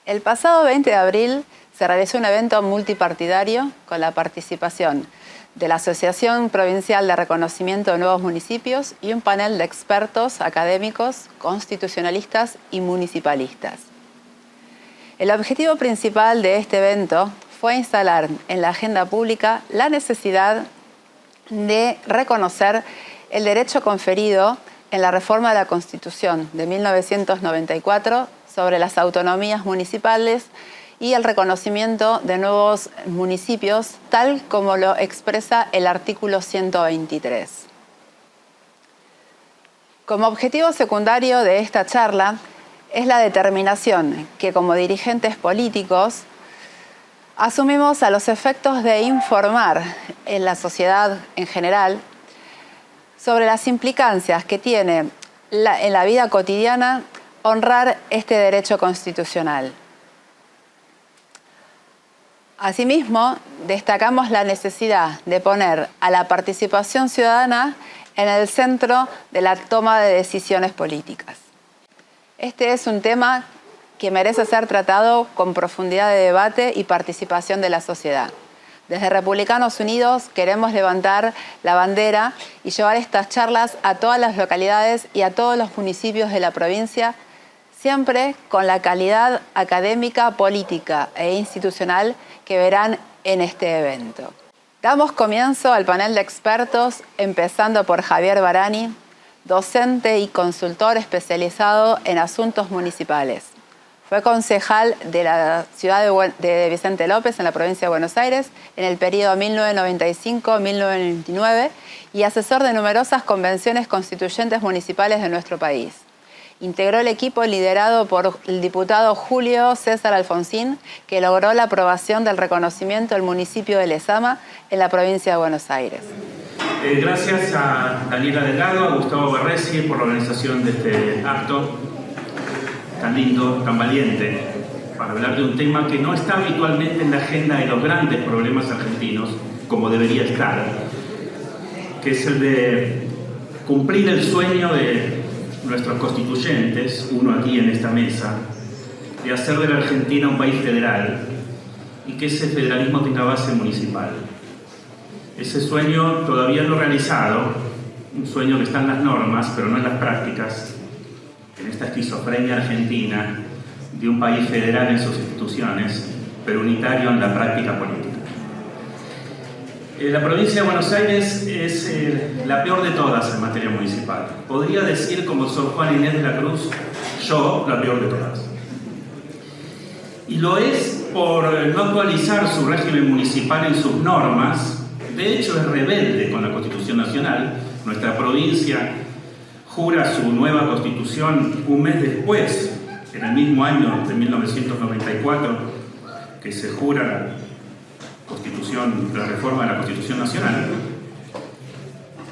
El pasado 20 de abril se realizó un evento multipartidario con la participación de la Asociación Provincial de Reconocimiento de Nuevos Municipios y un panel de expertos académicos, constitucionalistas y municipalistas. El objetivo principal de este evento fue instalar en la agenda pública la necesidad de reconocer el derecho conferido en la reforma de la Constitución de 1994 sobre las autonomías municipales y el reconocimiento de nuevos municipios, tal como lo expresa el artículo 123. Como objetivo secundario de esta charla es la determinación que como dirigentes políticos asumimos a los efectos de informar en la sociedad en general sobre las implicancias que tiene en la vida cotidiana honrar este derecho constitucional. Asimismo, destacamos la necesidad de poner a la participación ciudadana en el centro de la toma de decisiones políticas. Este es un tema que merece ser tratado con profundidad de debate y participación de la sociedad. Desde Republicanos Unidos queremos levantar la bandera y llevar estas charlas a todas las localidades y a todos los municipios de la provincia, siempre con la calidad académica, política e institucional que verán en este evento. Damos comienzo al panel de expertos, empezando por Javier Barani, docente y consultor especializado en asuntos municipales. Fue concejal de la ciudad de Vicente López, en la provincia de Buenos Aires, en el periodo 1995-1999 y asesor de numerosas convenciones constituyentes municipales de nuestro país. Integró el equipo liderado por el diputado Julio César Alfonsín, que logró la aprobación del reconocimiento del municipio de Lezama en la provincia de Buenos Aires. Gracias a Daniela Delgado, a Gustavo Barresi por la organización de este acto tan lindo, tan valiente, para hablar de un tema que no está habitualmente en la agenda de los grandes problemas argentinos, como debería estar, que es el de cumplir el sueño de nuestros constituyentes, uno aquí en esta mesa, de hacer de la Argentina un país federal y que ese federalismo tenga base municipal. Ese sueño todavía no realizado, un sueño que está en las normas, pero no en las prácticas, en esta esquizofrenia argentina de un país federal en sus instituciones, pero unitario en la práctica política. La provincia de Buenos Aires es la peor de todas en materia municipal. Podría decir, como Sor Juana Inés de la Cruz, yo la peor de todas. Y lo es por no actualizar su régimen municipal en sus normas. De hecho, es rebelde con la Constitución Nacional. Nuestra provincia jura su nueva Constitución un mes después, en el mismo año de 1994, que se jura la reforma de la Constitución Nacional,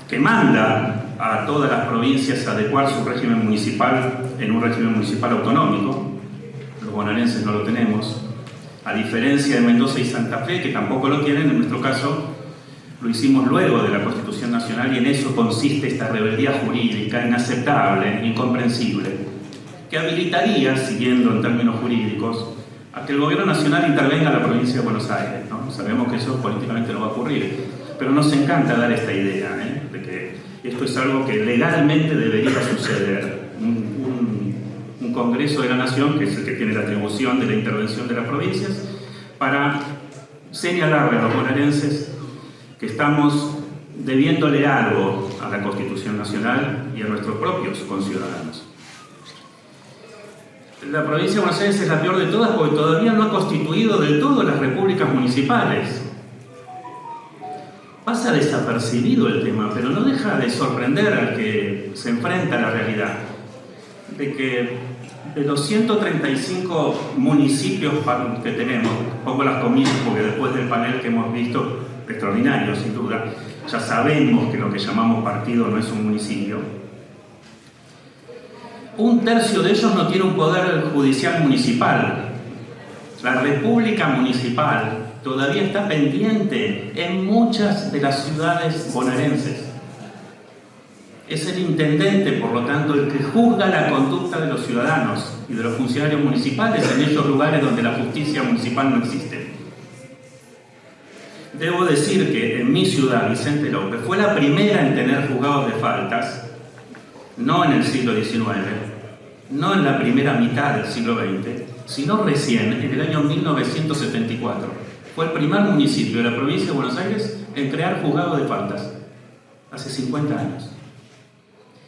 que manda a todas las provincias a adecuar su régimen municipal en un régimen municipal autonómico. Los bonaerenses no lo tenemos, a diferencia de Mendoza y Santa Fe, que tampoco lo tienen. En nuestro caso lo hicimos luego de la Constitución Nacional, y en eso consiste esta rebeldía jurídica inaceptable, incomprensible, que habilitaría, siguiendo en términos jurídicos, a que el gobierno nacional intervenga en la provincia de Buenos Aires, ¿no? Sabemos que eso políticamente no va a ocurrir, pero nos encanta dar esta idea, de que esto es algo que legalmente debería suceder. Un Congreso de la Nación, que es el que tiene la atribución de la intervención de las provincias, para señalarle a los bonaerenses que estamos debiéndole algo a la Constitución Nacional y a nuestros propios conciudadanos. La provincia de Buenos Aires es la peor de todas porque todavía no ha constituido del todo las repúblicas municipales. Pasa desapercibido el tema, pero no deja de sorprender al que se enfrenta a la realidad de que de los 135 municipios que tenemos, pongo las comillas porque después del panel que hemos visto, extraordinario sin duda, ya sabemos que lo que llamamos partido no es un municipio. Un tercio de ellos no tiene un poder judicial municipal. La república municipal todavía está pendiente en muchas de las ciudades bonaerenses. Es el intendente, por lo tanto, el que juzga la conducta de los ciudadanos y de los funcionarios municipales en esos lugares donde la justicia municipal no existe. Debo decir que en mi ciudad, Vicente López, fue la primera en tener juzgados de faltas, no en el siglo XIX, no en la primera mitad del siglo XX, sino recién, en el año 1974. Fue el primer municipio de la provincia de Buenos Aires en crear juzgados de faltas, hace 50 años.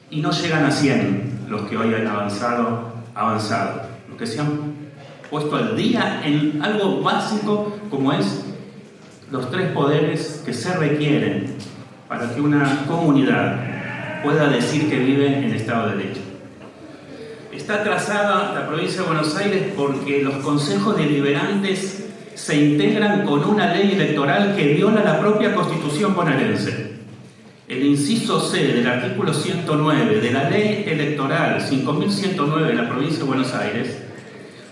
Y no llegan a 100 los que hoy han avanzado, los que se han puesto al día en algo básico como es los 3 poderes que se requieren para que una comunidad pueda decir que vive en Estado de Derecho. Está trazada la provincia de Buenos Aires porque los consejos deliberantes se integran con una ley electoral que viola la propia Constitución bonaerense. El inciso C del artículo 109 de la ley electoral 5109 de la provincia de Buenos Aires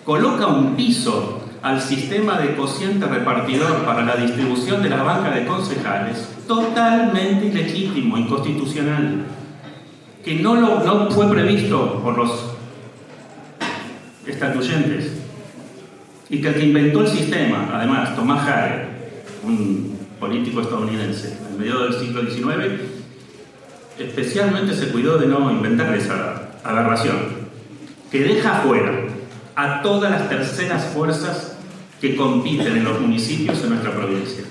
coloca un piso al sistema de cociente repartidor para la distribución de la banca de concejales totalmente ilegítimo, inconstitucional, que no fue previsto por los estatuyentes, y que el que inventó el sistema, además, Tomás Hare, un político estadounidense, en medio del siglo XIX, especialmente se cuidó de no inventar esa aberración, que deja fuera a todas las terceras fuerzas que compiten en los municipios en nuestra provincia.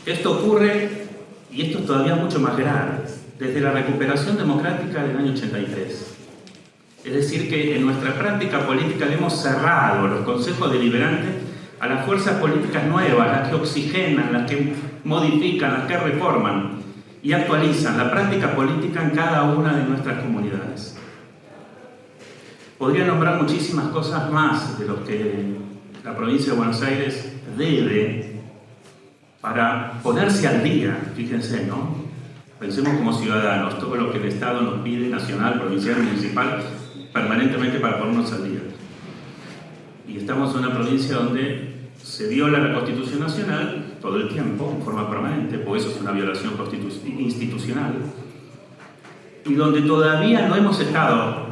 Esto ocurre, y esto es todavía mucho más grave, desde la recuperación democrática del año 83. Es decir, que en nuestra práctica política le hemos cerrado los consejos deliberantes a las fuerzas políticas nuevas, las que oxigenan, las que modifican, las que reforman y actualizan la práctica política en cada una de nuestras comunidades. Podría nombrar muchísimas cosas más de lo que la provincia de Buenos Aires debe para ponerse al día, fíjense, ¿no? Pensemos como ciudadanos, todo lo que el Estado nos pide, nacional, provincial, municipal, permanentemente para ponernos al día. Y estamos en una provincia donde se viola la Constitución Nacional todo el tiempo, en forma permanente, porque eso es una violación institucional, y donde todavía no hemos estado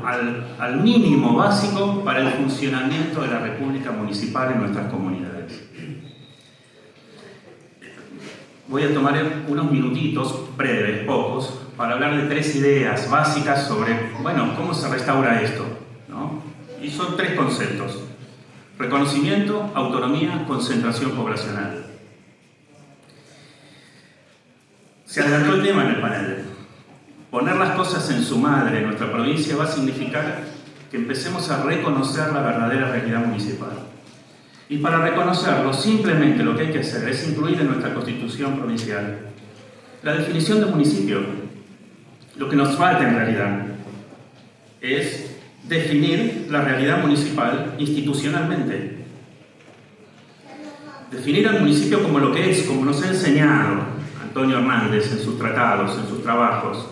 al mínimo básico para el funcionamiento de la República Municipal en nuestras comunidades. Voy a tomar unos minutitos, breves, pocos, para hablar de 3 ideas básicas sobre, bueno, cómo se restaura esto, ¿no? Y son 3 conceptos: reconocimiento, autonomía, concentración poblacional. Se adelantó el tema en el panel. Poner las cosas en su madre en nuestra provincia va a significar que empecemos a reconocer la verdadera realidad municipal. Y para reconocerlo, simplemente lo que hay que hacer es incluir en nuestra Constitución provincial la definición de municipio. Lo que nos falta en realidad es definir la realidad municipal institucionalmente. Definir al municipio como lo que es, como nos ha enseñado Antonio Hernández en sus tratados, en sus trabajos.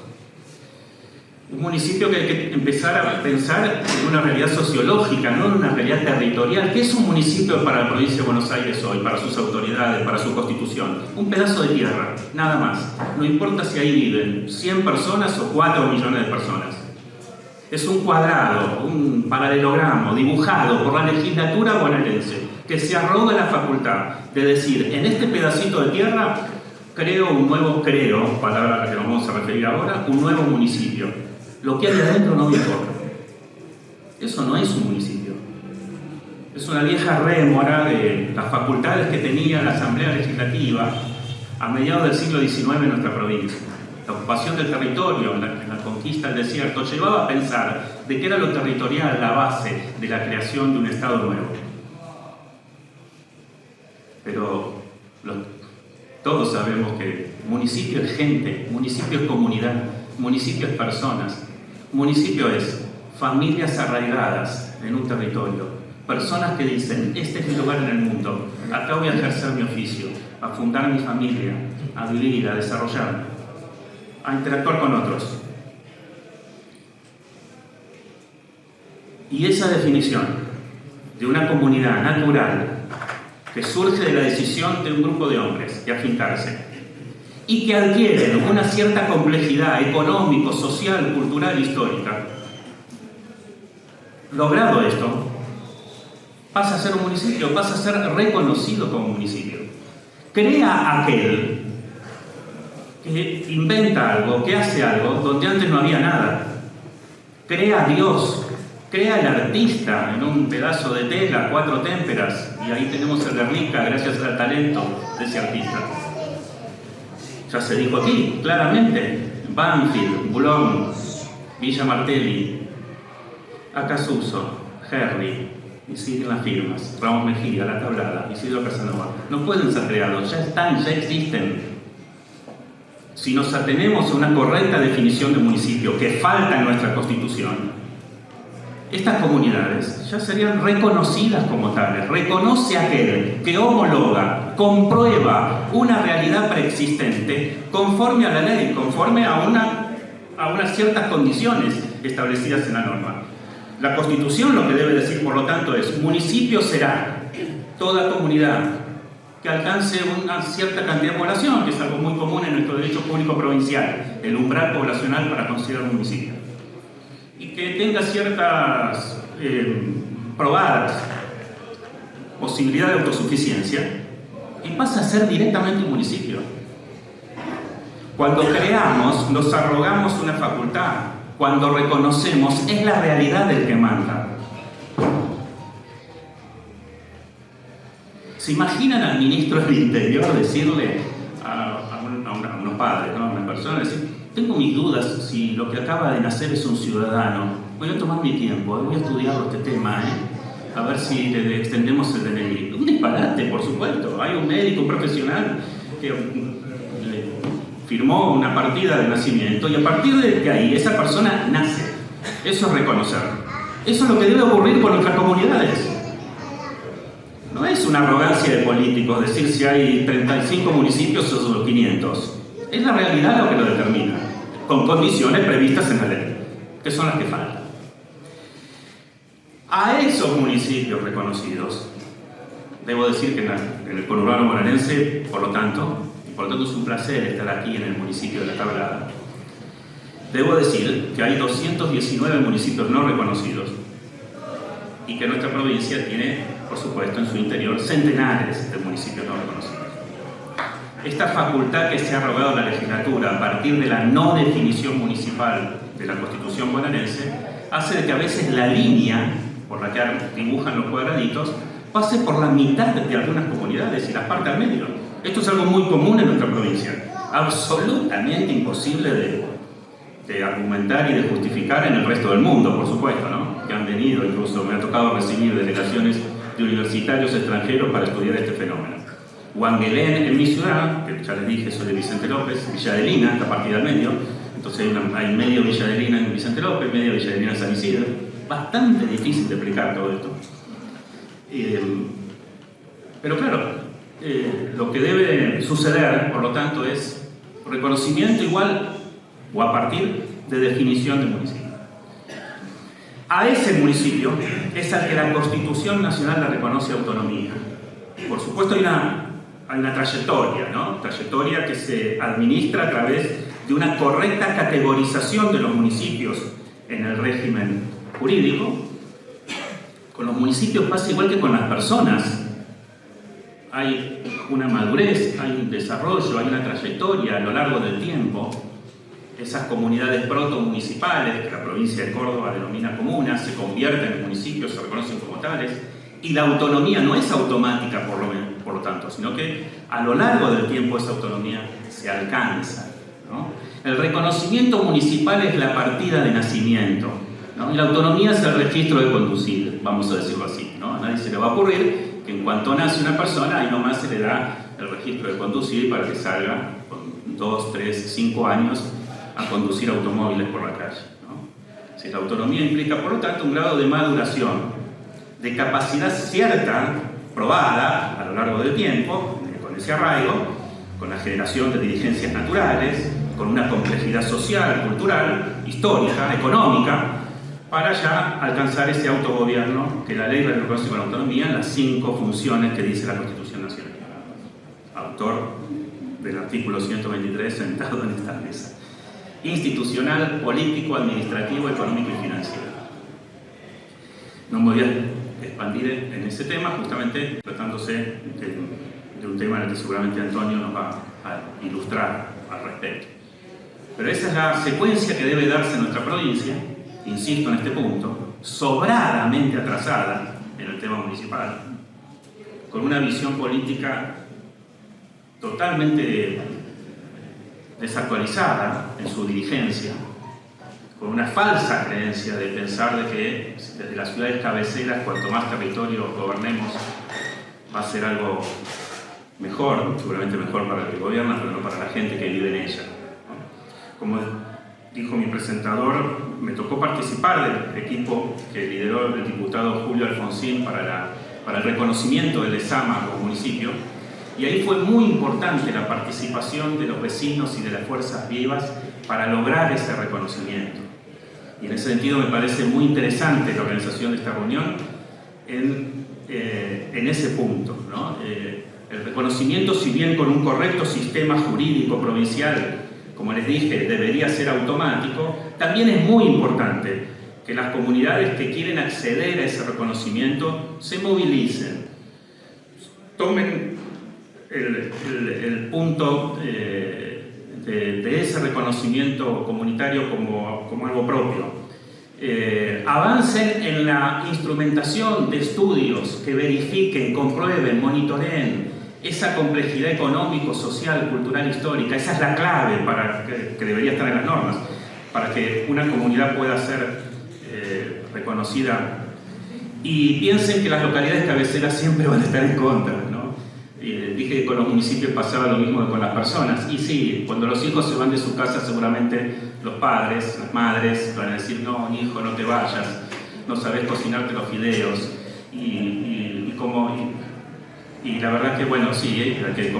Un municipio que hay que empezar a pensar en una realidad sociológica, no en una realidad territorial. ¿Qué es un municipio para la provincia de Buenos Aires hoy, para sus autoridades, para su constitución? Un pedazo de tierra, nada más. No importa si ahí viven 100 personas o 4 millones de personas. Es un cuadrado, un paralelogramo dibujado por la legislatura bonaerense, que se arroga la facultad de decir, en este pedacito de tierra creo, palabra a la que nos vamos a referir ahora, un nuevo municipio. Lo que hay adentro no me importa. Eso no es un municipio. Es una vieja rémora de las facultades que tenía la Asamblea Legislativa a mediados del siglo XIX en nuestra provincia. La ocupación del territorio, la conquista del desierto, llevaba a pensar de que era lo territorial la base de la creación de un Estado nuevo. Pero todos sabemos que municipio es gente, municipio es comunidad, municipio es personas, municipio es familias arraigadas en un territorio, personas que dicen, este es mi lugar en el mundo, acá voy a ejercer mi oficio, a fundar mi familia, a vivir, a desarrollar, a interactuar con otros. Y esa definición de una comunidad natural que surge de la decisión de un grupo de hombres de afincarse y que adquieren una cierta complejidad económico, social, cultural, histórica, logrado esto, pasa a ser un municipio, pasa a ser reconocido como municipio. Crea aquel que inventa algo, que hace algo donde antes no había nada. Crea a Dios, crea el artista en un pedazo de tela, 4 témperas, y ahí tenemos el Guernica gracias al talento de ese artista. Ya se dijo aquí, claramente, Banfield, Boulogne, Villa Martelli, Acasuso, Herri, y siguen las firmas, Ramos Mejía, La Tablada, Isidro Casanova. No pueden ser creados, ya están, ya existen. Si nos atenemos a una correcta definición de municipio que falta en nuestra Constitución, estas comunidades ya serían reconocidas como tales. Reconoce aquel que homologa, comprueba una realidad preexistente conforme a la ley, conforme a unas ciertas condiciones establecidas en la norma. La Constitución lo que debe decir, por lo tanto, es: municipio será toda comunidad que alcance una cierta cantidad de población, que es algo muy común en nuestro derecho público provincial, el umbral poblacional para considerar un municipio, y que tenga ciertas probadas posibilidad de autosuficiencia, y pasa a ser directamente un municipio. Cuando creamos, nos arrogamos una facultad. Cuando reconocemos, es la realidad del que manda. ¿Se imaginan al ministro del Interior decirle a unos padres, ¿no? A una persona, decir: tengo mis dudas si lo que acaba de nacer es un ciudadano, voy a tomar mi tiempo, voy a estudiar este tema, a ver si le extendemos el DNI? Un disparate, por supuesto. Hay un médico, un profesional que firmó una partida de nacimiento, y a partir de ahí esa persona nace. Eso es reconocer. Eso es lo que debe ocurrir con nuestras comunidades. No es una arrogancia de políticos decir si hay 35 municipios o solo 500. Es la realidad lo que lo determina, con condiciones previstas en la ley, que son las que faltan. A esos municipios reconocidos, debo decir que en el conurbano bonaerense, por lo tanto es un placer estar aquí en el municipio de La Tablada. Debo decir que hay 219 municipios no reconocidos y que nuestra provincia tiene, por supuesto, en su interior centenares de municipios no reconocidos. Esta facultad que se ha arrogado la legislatura a partir de la no definición municipal de la Constitución bonaerense hace de que a veces la línea por la que dibujan los cuadraditos pase por la mitad de algunas comunidades y las parte al medio. Esto es algo muy común en nuestra provincia, absolutamente imposible de argumentar y de justificar en el resto del mundo, por supuesto, ¿no? Que han venido, incluso me ha tocado recibir delegaciones de universitarios extranjeros para estudiar este fenómeno. Huanguelén, en mi ciudad, que ya les dije, soy de Vicente López, Villadelina, esta partida al medio, entonces hay medio Villadelina en Vicente López, medio Villadelina en San Isidro. Bastante difícil de explicar todo esto. Pero claro, lo que debe suceder, por lo tanto, es reconocimiento igual o a partir de definición de municipio. A ese municipio es al que la Constitución Nacional le reconoce autonomía. Por supuesto hay una trayectoria, ¿no? Trayectoria que se administra a través de una correcta categorización de los municipios en el régimen jurídico. Con los municipios pasa igual que con las personas. Hay una madurez, hay un desarrollo, hay una trayectoria a lo largo del tiempo. Esas comunidades protomunicipales, que la provincia de Córdoba denomina comunas, se convierten en municipios, se reconocen como tales, y la autonomía no es automática por lo tanto, sino que a lo largo del tiempo esa autonomía se alcanza, ¿no? El reconocimiento municipal es la partida de nacimiento, ¿no? Y la autonomía es el registro de conducir, vamos a decirlo así, ¿no? A nadie se le va a ocurrir que en cuanto nace una persona, ahí nomás se le da el registro de conducir para que salga con 2, 3, 5 años a conducir automóviles por la calle, ¿no? Si la autonomía implica, por lo tanto, un grado de maduración, de capacidad cierta, probada a lo largo del tiempo, con ese arraigo, con la generación de dirigencias naturales, con una complejidad social, cultural, histórica, económica, para ya alcanzar ese autogobierno que la ley reconoce con autonomía en las 5 funciones que dice la Constitución Nacional. Autor de la artículo 123, sentado en esta mesa. Institucional, político, administrativo, económico y financiero. No me voy a expandir en ese tema, justamente tratándose de un tema en el que seguramente Antonio nos va a ilustrar al respecto. Pero esa es la secuencia que debe darse en nuestra provincia, insisto en este punto, sobradamente atrasada en el tema municipal, con una visión política totalmente desactualizada en su dirigencia, con una falsa creencia de pensar de que desde las ciudades cabeceras, cuanto más territorio gobernemos, va a ser algo mejor, seguramente mejor para el que gobierna, pero no para la gente que vive en ella. Como dijo mi presentador, me tocó participar del equipo que lideró el diputado Julio Alfonsín para el reconocimiento del ESAMA como municipio, y ahí fue muy importante la participación de los vecinos y de las fuerzas vivas para lograr ese reconocimiento. Y en ese sentido me parece muy interesante la organización de esta reunión en ese punto, ¿no? El reconocimiento, si bien con un correcto sistema jurídico provincial, como les dije, debería ser automático, también es muy importante que las comunidades que quieren acceder a ese reconocimiento se movilicen, tomen el punto de ese reconocimiento comunitario como algo propio. Avancen en la instrumentación de estudios que verifiquen, comprueben, monitoreen esa complejidad económico, social, cultural, histórica. Esa es la clave que debería estar en las normas, para que una comunidad pueda ser reconocida. Y piensen que las localidades cabeceras siempre van a estar en contra, ¿no? Dije que con los municipios pasaba lo mismo que con las personas. Y sí, cuando los hijos se van de su casa, seguramente los padres, las madres van a decir: no, hijo, no te vayas, no sabes cocinarte los fideos. Y la verdad que, bueno, sí, hay que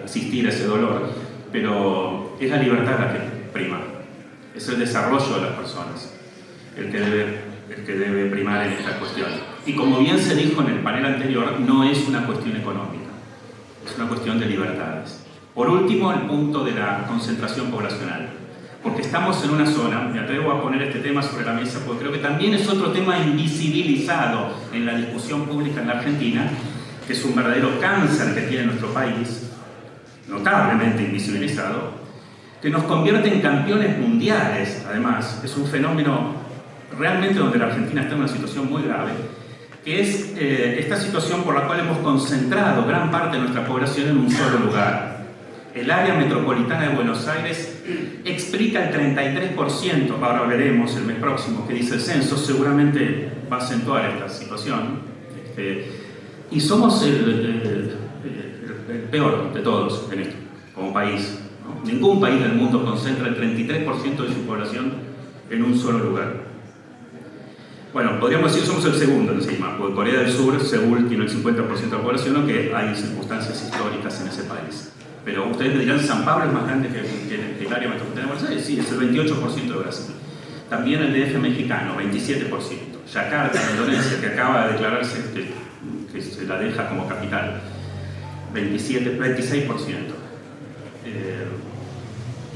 asistir a ese dolor, pero es la libertad la que prima, es el desarrollo de las personas el que debe primar en esta cuestión. Y como bien se dijo en el panel anterior, no es una cuestión económica, es una cuestión de libertades. Por último, el punto de la concentración poblacional, porque estamos en una zona, me atrevo a poner este tema sobre la mesa porque creo que también es otro tema invisibilizado en la discusión pública en la Argentina, que es un verdadero cáncer que tiene nuestro país, notablemente invisibilizado, que nos convierte en campeones mundiales. Además, es un fenómeno realmente donde la Argentina está en una situación muy grave, que es esta situación por la cual hemos concentrado gran parte de nuestra población en un solo lugar. El área metropolitana de Buenos Aires explica el 33%, ahora veremos el mes próximo que dice el censo, seguramente va a acentuar esta situación, y somos el peor de todos en esto, como país, ¿no? Ningún país del mundo concentra el 33% de su población en un solo lugar. Bueno, podríamos decir que somos el segundo encima, porque Corea del Sur, Seúl, tiene el 50% de la población, aunque hay circunstancias históricas en ese país. Pero ustedes me dirán, ¿San Pablo es más grande que el área metropolitana de Buenos Aires? Sí, es el 28% de Brasil. También el DF mexicano, 27%. Yakarta, Indonesia, que acaba de declararse que se la deja como capital, 26%.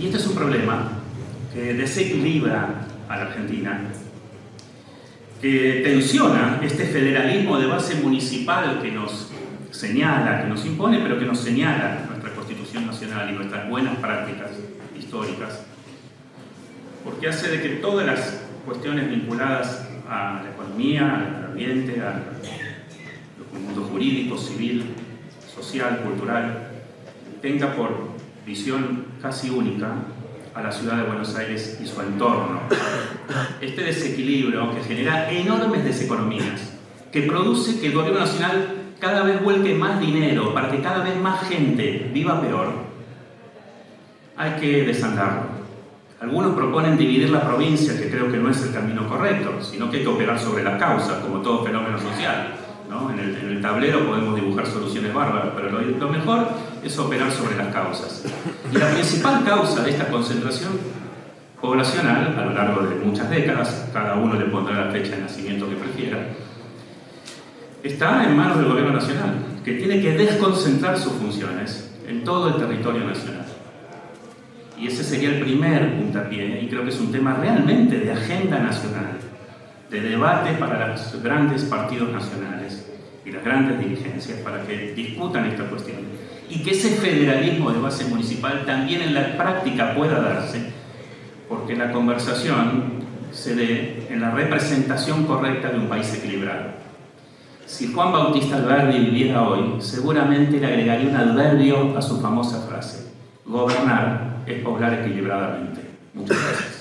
Y este es un problema que desequilibra a la Argentina, que tensiona este federalismo de base municipal que nos señala, que nos impone, pero que nos señala nuestra Constitución Nacional y nuestras buenas prácticas históricas, porque hace de que todas las cuestiones vinculadas a la economía, al ambiente, al mundo jurídico, civil, social, cultural, tenga por visión casi única a la ciudad de Buenos Aires y su entorno. Este desequilibrio que genera enormes deseconomías, que produce que el gobierno nacional cada vez vuelque más dinero para que cada vez más gente viva peor, hay que desandarlo. Algunos proponen dividir la provincia, que creo que no es el camino correcto, sino que hay que operar sobre las causas, como todo fenómeno social, ¿no? En el tablero podemos dibujar soluciones bárbaras, pero lo mejor es operar sobre las causas. Y la principal causa de esta concentración poblacional, a lo largo de muchas décadas, cada uno le pondrá la fecha de nacimiento que prefiera, está en manos del gobierno nacional, que tiene que desconcentrar sus funciones, en todo el territorio nacional. Y ese sería el primer puntapié, y creo que es un tema realmente de agenda nacional, de debate para los grandes partidos nacionales y las grandes dirigencias para que discutan esta cuestión. Y que ese federalismo de base municipal también en la práctica pueda darse, porque la conversación se dé en la representación correcta de un país equilibrado. Si Juan Bautista Alberdi viviera hoy, seguramente le agregaría un adverbio a su famosa frase: gobernar es poblar equilibradamente. Muchas gracias.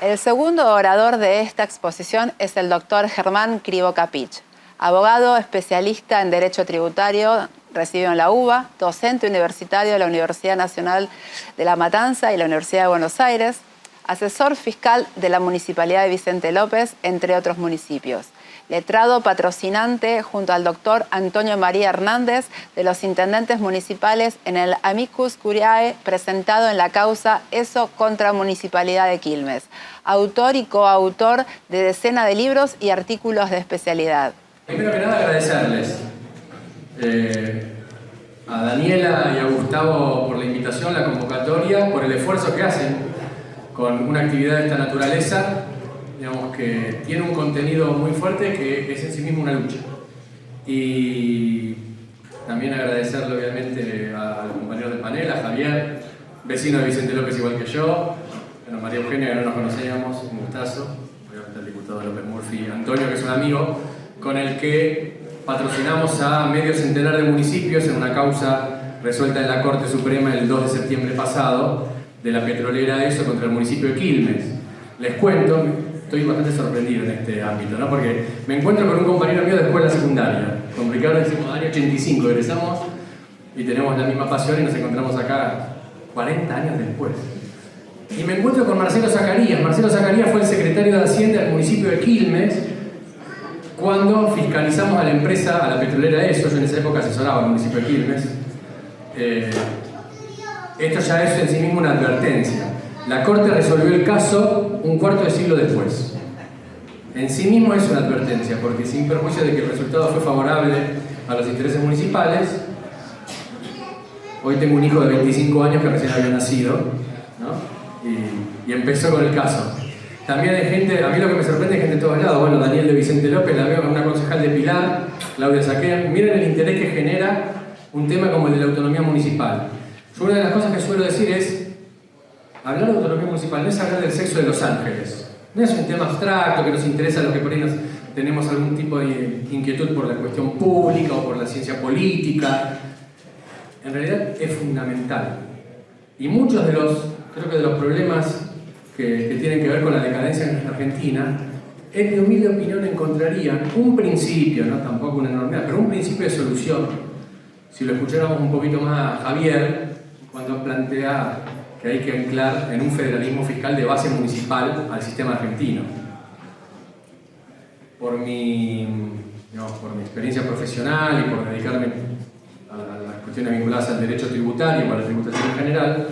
El segundo orador de esta exposición es el doctor Germán Krivo-Capich, abogado especialista en Derecho Tributario, recibido en la UBA, docente universitario de la Universidad Nacional de La Matanza y la Universidad de Buenos Aires, asesor fiscal de la Municipalidad de Vicente López, entre otros municipios. Letrado patrocinante junto al doctor Antonio María Hernández de los intendentes municipales en el Amicus Curiae presentado en la causa ESO contra Municipalidad de Quilmes. Autor y coautor de decenas de libros y artículos de especialidad. Primero que nada agradecerles a Daniela y a Gustavo por la invitación, la convocatoria, por el esfuerzo que hacen con una actividad de esta naturaleza, digamos que tiene un contenido muy fuerte que es en sí mismo una lucha. Y también agradecerle obviamente a los compañeros del panel, a Javier, vecino de Vicente López igual que yo, a María Eugenia, que no nos conocíamos, un gustazo, obviamente al diputado López Murphy, Antonio, que es un amigo, con el que patrocinamos a medio centenar de municipios en una causa resuelta en la Corte Suprema el 2 de septiembre pasado de la petrolera ESO contra el municipio de Quilmes. Les cuento, estoy bastante sorprendido en este ámbito, ¿no? Porque me encuentro con un compañero mío de escuela secundaria, con Ricardo de secundaria 85, egresamos y tenemos la misma pasión y nos encontramos acá 40 años después. Y me encuentro con Marcelo Zacarías. Marcelo Zacarías fue el secretario de Hacienda del municipio de Quilmes cuando fiscalizamos a la empresa, a la petrolera ESO. Yo en esa época asesoraba al municipio de Quilmes. Esto ya es en sí mismo una advertencia. La Corte resolvió el caso un cuarto de siglo después. En sí mismo es una advertencia, porque sin perjuicio de que el resultado fue favorable a los intereses municipales, hoy tengo un hijo de 25 años que recién había nacido, ¿no? Y empezó con el caso. También hay gente, a mí lo que me sorprende es gente de todos lados. Bueno, Daniel de Vicente López, la veo con una concejal de Pilar, Claudia Saquén. Miren el interés que genera un tema como el de la autonomía municipal. Yo una de las cosas que suelo decir es, hablar de autonomía municipal no es hablar del sexo de los ángeles. No es un tema abstracto que nos interesa a los que por ahí tenemos algún tipo de inquietud por la cuestión pública o por la ciencia política. En realidad es fundamental. Y muchos de los problemas que tienen que ver con la decadencia en Argentina, en mi humilde opinión encontrarían un principio, no tampoco una enormidad, pero un principio de solución. Si lo escucháramos un poquito más a Javier, cuando plantea que hay que anclar en un federalismo fiscal de base municipal al sistema argentino. Por mi experiencia profesional y por dedicarme a las cuestiones vinculadas al derecho tributario y a la tributación en general,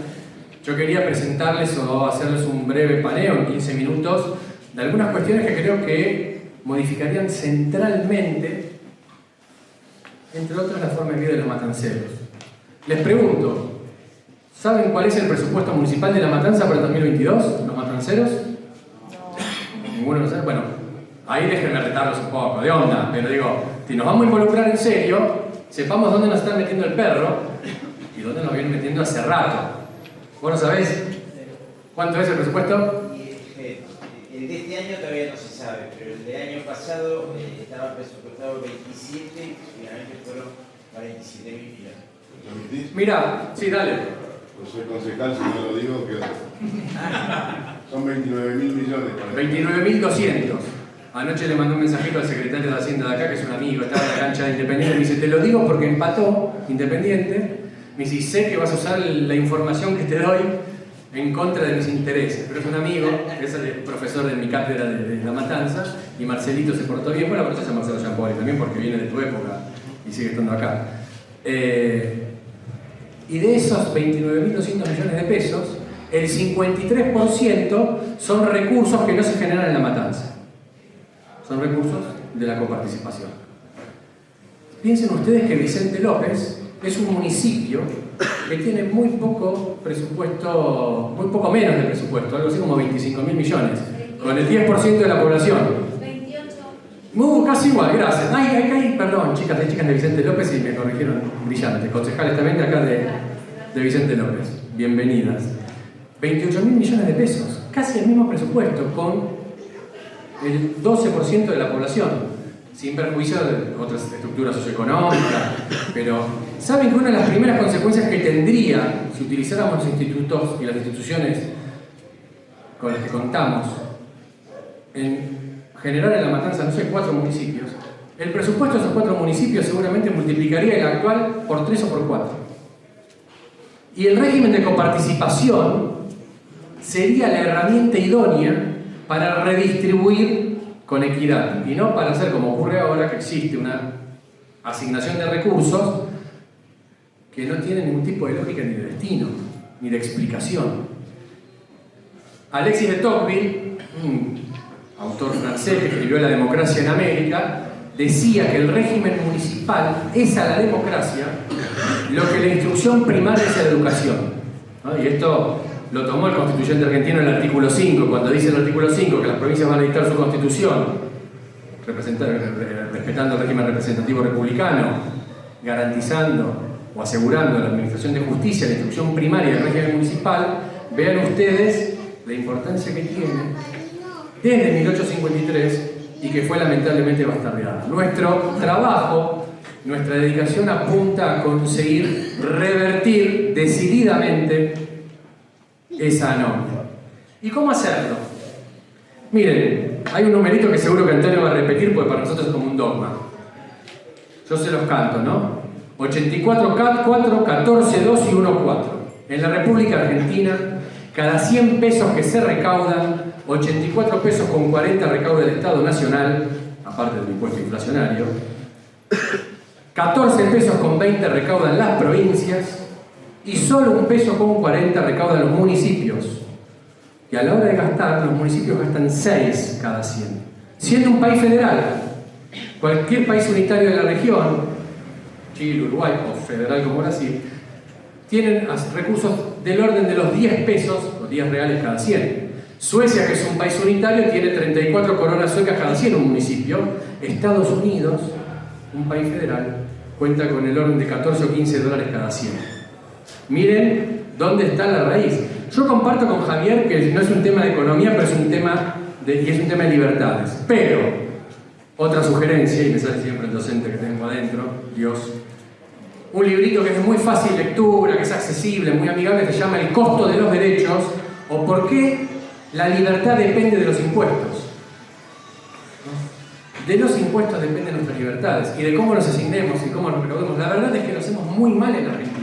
yo quería presentarles o hacerles un breve paneo en 15 minutos de algunas cuestiones que creo que modificarían centralmente, entre otras, la forma de vida de los matanceros. Les pregunto, ¿saben cuál es el presupuesto municipal de La Matanza para el 2022? ¿Los matanceros? No. ¿Ninguno lo sabe? Bueno, ahí déjenme retarlos un poco, de onda, pero digo, si nos vamos a involucrar en serio, sepamos dónde nos están metiendo el perro y dónde nos vienen metiendo hace rato. ¿Vos no sabés cuánto es el presupuesto? El de este año todavía no se sabe, pero el del año pasado estaba presupuestado 27 y finalmente fueron 47.000 millones. Mirá, sí, dale. Pues soy concejal, si no lo digo, ¿qué onda? Son 29.000 millones. 29.200. Anoche le mandé un mensajito al secretario de Hacienda de acá, que es un amigo, estaba en la cancha de Independiente, me dice, te lo digo porque empató Independiente. Me dice, sé que vas a usar la información que te doy en contra de mis intereses, pero es un amigo, es el profesor de mi cátedra de La Matanza, y Marcelito se portó bien. Bueno, conoces a Marcelo Giampoli también porque viene de tu época y sigue estando acá. Y de esos 29.200 millones de pesos, el 53% son recursos que no se generan en La Matanza. Son recursos de la coparticipación. Piensen ustedes que Vicente López es un municipio que tiene muy poco presupuesto, muy poco menos de presupuesto, algo así como 25.000 millones, con el 10% de la población. 28. Casi igual, gracias. Perdón, chicas de Vicente López, y me corrigieron, brillante. Concejales también de acá de Vicente López. Bienvenidas. 28.000 millones de pesos, casi el mismo presupuesto, con el 12% de la población. Sin perjuicio de otras estructuras socioeconómicas, pero ¿saben que una de las primeras consecuencias que tendría si utilizáramos los institutos y las instituciones con las que contamos en generar en La Matanza, no sé, 4 municipios? El presupuesto de esos 4 municipios seguramente multiplicaría el actual por 3 o por 4. Y el régimen de coparticipación sería la herramienta idónea para redistribuir con equidad, y no para hacer como ocurre ahora, que existe una asignación de recursos que no tiene ningún tipo de lógica ni de destino, ni de explicación. Alexis de Tocqueville, un autor francés que escribió La democracia en América, decía que el régimen municipal es a la democracia lo que la instrucción primaria es a la educación, ¿no? Y esto lo tomó el constituyente argentino en el artículo 5, cuando dice el artículo 5 que las provincias van a dictar su constitución, respetando el régimen representativo republicano, garantizando o asegurando la administración de justicia, la instrucción primaria del régimen municipal. Vean ustedes la importancia que tiene desde 1853 y que fue lamentablemente bastardeada. Nuestro trabajo, nuestra dedicación apunta a conseguir revertir decididamente esa anomia. ¿Y cómo hacerlo? Miren, hay un numerito que seguro que Antonio va a repetir porque para nosotros es como un dogma. Yo se los canto, ¿no? 84, 4, 14, 2 y 1, 4. En la República Argentina, cada 100 pesos que se recaudan, 84 pesos con 40 recauda el Estado Nacional, aparte del impuesto inflacionario. 14 pesos con 20 recaudan las provincias y solo 1 peso con 40 recaudan los municipios. Y a la hora de gastar, los municipios gastan 6 cada 100. Siendo un país federal, cualquier país unitario de la región, Chile, Uruguay o federal como Brasil, tienen recursos del orden de los 10 pesos, los 10 reales cada 100. Suecia, que es un país unitario, tiene 34 coronas suecas cada 100 un municipio. Estados Unidos, un país federal, cuenta con el orden de 14 o 15 dólares cada 100. Miren dónde está la raíz. Yo comparto con Javier que no es un tema de economía, pero es un tema de libertades. Pero, otra sugerencia, y me sale siempre el docente que tengo adentro, Dios, un librito que es de muy fácil lectura, que es accesible, muy amigable, que se llama El costo de los derechos, o por qué la libertad depende de los impuestos. De los impuestos dependen nuestras libertades, y de cómo los asignemos y cómo los recaudemos. La verdad es que lo hacemos muy mal en Argentina.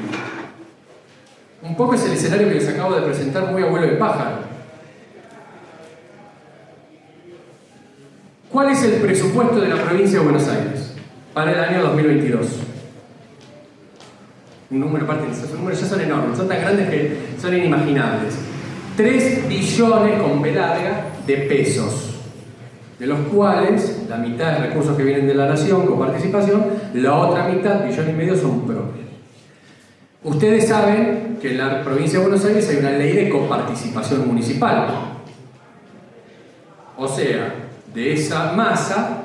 Un poco es el escenario que les acabo de presentar, muy abuelo de pájaro. ¿Cuál es el presupuesto de la provincia de Buenos Aires para el año 2022? Un número, aparte, esos números ya son enormes, son tan grandes que son inimaginables. 3 billones con B larga de pesos, de los cuales la mitad de recursos que vienen de la nación con participación, la otra mitad, 1,5 billones, son propios. Ustedes saben que en la provincia de Buenos Aires hay una ley de coparticipación municipal. O sea, de esa masa,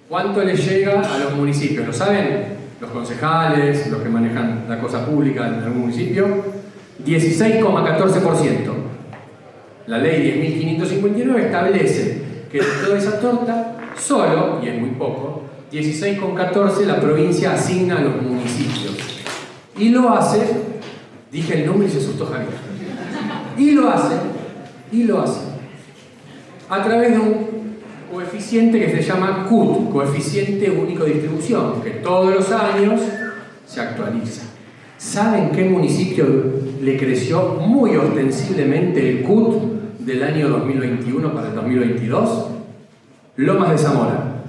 ¿cuánto les llega a los municipios? ¿Lo saben? Los concejales, los que manejan la cosa pública en algún municipio, 16,14%. La ley 10.559 establece que de toda esa torta, solo, y es muy poco, 16,14 la provincia asigna a los municipios. Y lo hace, dije el número y se asustó Javier, y lo hace a través de un coeficiente que se llama CUT, coeficiente único de distribución, que todos los años se actualiza. ¿Saben qué municipio le creció muy ostensiblemente el CUT del año 2021 para el 2022? Lomas de Zamora.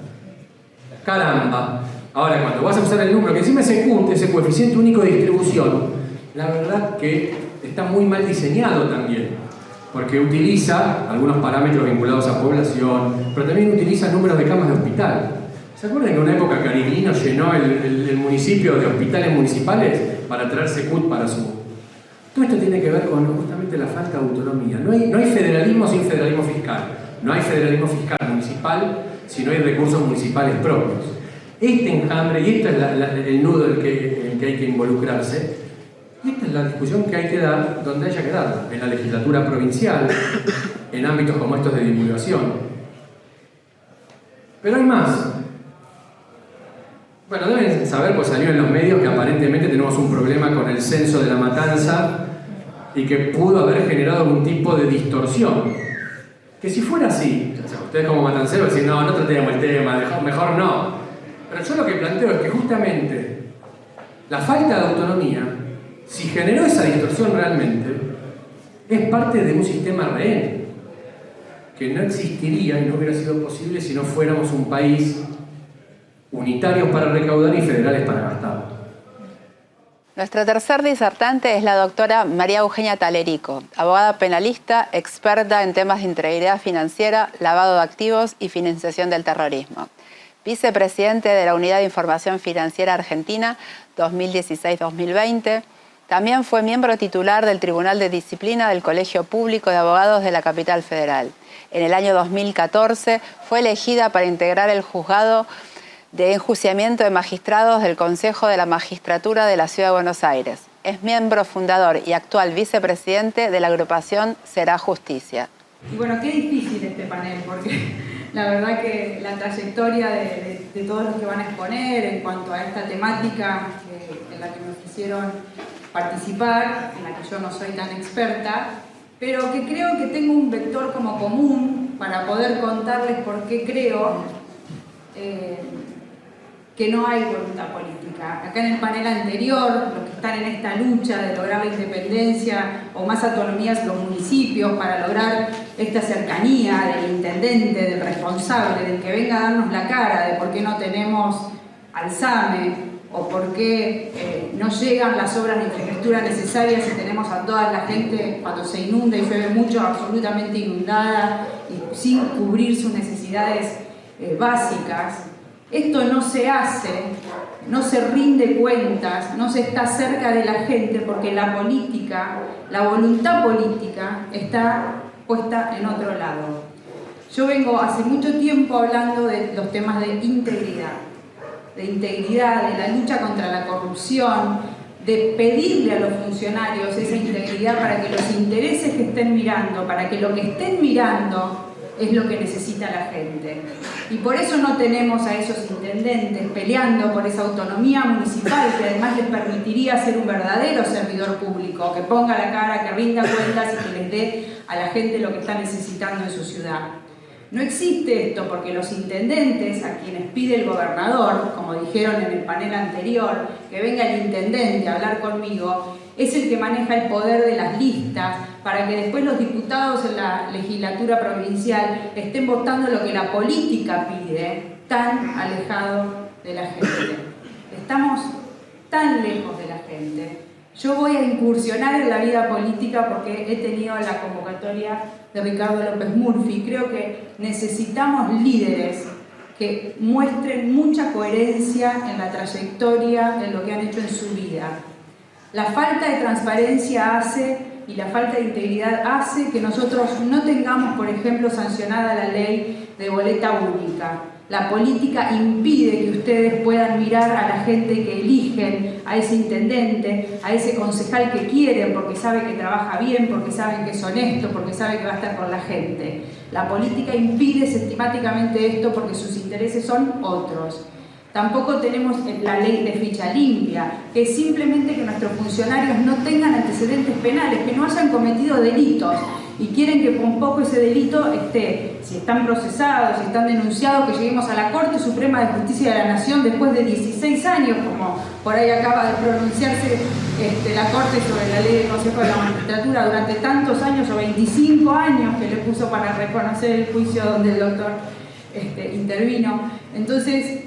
Caramba. Ahora, cuando vas a usar el número, que encima ese CUT, ese coeficiente único de distribución, la verdad que está muy mal diseñado también, porque utiliza algunos parámetros vinculados a población, pero también utiliza números de camas de hospital. ¿Se acuerdan que en una época Cariglino llenó el municipio de hospitales municipales para traer Secut para su... Todo esto tiene que ver con justamente la falta de autonomía. No hay federalismo sin federalismo fiscal. No hay federalismo fiscal municipal si no hay recursos municipales propios. Este enjambre, y este es el nudo en el que hay que involucrarse, y esta es la discusión que hay que dar donde haya que dar, en la legislatura provincial, en ámbitos como estos de divulgación. Pero hay más. Bueno, deben saber, pues salió en los medios, que aparentemente tenemos un problema con el censo de La Matanza y que pudo haber generado algún tipo de distorsión. Que si fuera así, o sea, ustedes como matanceros dicen, no tratemos el tema, mejor no. Pero yo lo que planteo es que justamente la falta de autonomía, si generó esa distorsión realmente, es parte de un sistema rehén, que no existiría y no hubiera sido posible si no fuéramos un país unitarios para recaudar y federales para gastar. Nuestra tercer disertante es la doctora María Eugenia Talerico, abogada penalista, experta en temas de integridad financiera, lavado de activos y financiación del terrorismo. Vicepresidente de la Unidad de Información Financiera Argentina 2016-2020. También fue miembro titular del Tribunal de Disciplina del Colegio Público de Abogados de la Capital Federal. En el año 2014 fue elegida para integrar el juzgado de enjuiciamiento de magistrados del Consejo de la Magistratura de la Ciudad de Buenos Aires. Es miembro fundador y actual vicepresidente de la agrupación Será Justicia. Y bueno, qué difícil este panel, porque la verdad que la trayectoria de todos los que van a exponer en cuanto a esta temática en la que me quisieron participar, en la que yo no soy tan experta, pero que creo que tengo un vector como común para poder contarles por qué creo que no hay voluntad política. Acá en el panel anterior, los que están en esta lucha de lograr la independencia o más autonomías los municipios para lograr esta cercanía del intendente, del responsable, del que venga a darnos la cara de por qué no tenemos alzame o por qué no llegan las obras de infraestructura necesarias y tenemos a toda la gente cuando se inunda y llueve mucho absolutamente inundada y sin cubrir sus necesidades básicas. Esto no se hace, no se rinde cuentas, no se está cerca de la gente porque la política, la voluntad política está puesta en otro lado. Yo vengo hace mucho tiempo hablando de los temas de integridad, de la lucha contra la corrupción, de pedirle a los funcionarios esa integridad para que los intereses que estén mirando, para que lo que estén mirando es lo que necesita la gente. Y por eso no tenemos a esos intendentes peleando por esa autonomía municipal que además les permitiría ser un verdadero servidor público, que ponga la cara, que rinda cuentas y que les dé a la gente lo que está necesitando en su ciudad. No existe esto porque los intendentes, a quienes pide el gobernador, como dijeron en el panel anterior, que venga el intendente a hablar conmigo, es el que maneja el poder de las listas para que después los diputados en la legislatura provincial estén votando lo que la política pide, tan alejado de la gente. Estamos tan lejos de la gente. Yo voy a incursionar en la vida política porque he tenido la convocatoria de Ricardo López Murphy. Creo que necesitamos líderes que muestren mucha coherencia en la trayectoria, en lo que han hecho en su vida. La falta de transparencia y la falta de integridad hace que nosotros no tengamos, por ejemplo, sancionada la ley de boleta única. La política impide que ustedes puedan mirar a la gente que eligen, a ese intendente, a ese concejal que quieren porque sabe que trabaja bien, porque sabe que es honesto, porque sabe que va a estar con la gente. La política impide sistemáticamente esto porque sus intereses son otros. Tampoco tenemos la ley de ficha limpia, que es simplemente que nuestros funcionarios no tengan antecedentes penales, que no hayan cometido delitos y quieren que con poco ese delito esté, si están procesados, si están denunciados, que lleguemos a la Corte Suprema de Justicia de la Nación después de 16 años, como por ahí acaba de pronunciarse la Corte sobre la ley del Consejo de la Magistratura durante tantos años, o 25 años que le puso para reconocer el juicio donde el doctor intervino. Entonces,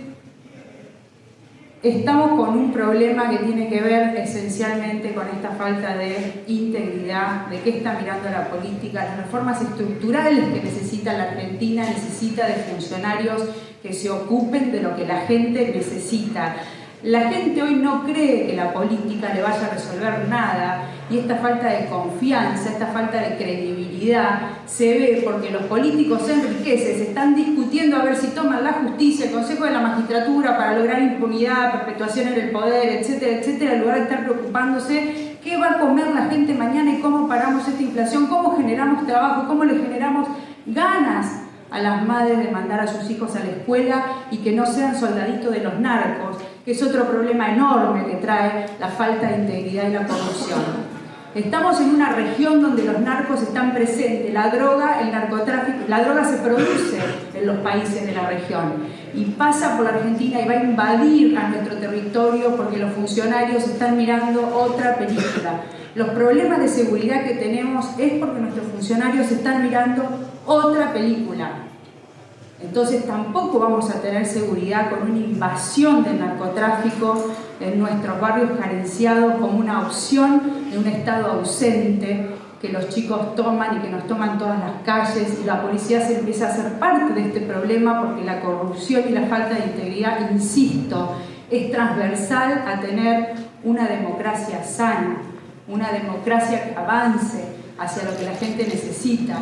estamos con un problema que tiene que ver esencialmente con esta falta de integridad, de qué está mirando la política, las reformas estructurales que necesita la Argentina, necesita de funcionarios que se ocupen de lo que la gente necesita. La gente hoy no cree que la política le vaya a resolver nada, y esta falta de confianza, esta falta de credibilidad se ve porque los políticos se enriquecen, se están discutiendo a ver si toman la justicia, el Consejo de la Magistratura para lograr impunidad, perpetuación en el poder, etcétera, etcétera, en lugar de estar preocupándose qué va a comer la gente mañana y cómo paramos esta inflación, cómo generamos trabajo, cómo le generamos ganas a las madres de mandar a sus hijos a la escuela y que no sean soldaditos de los narcos, que es otro problema enorme que trae la falta de integridad y la corrupción. Estamos en una región donde los narcos están presentes, la droga, el narcotráfico, la droga se produce en los países de la región y pasa por la Argentina y va a invadir a nuestro territorio porque los funcionarios están mirando otra película. Los problemas de seguridad que tenemos es porque nuestros funcionarios están mirando otra película. Entonces tampoco vamos a tener seguridad con una invasión del narcotráfico en nuestros barrios carenciados como una opción de un Estado ausente que los chicos toman y que nos toman todas las calles, y la policía se empieza a hacer parte de este problema porque la corrupción y la falta de integridad, insisto, es transversal a tener una democracia sana, una democracia que avance hacia lo que la gente necesita.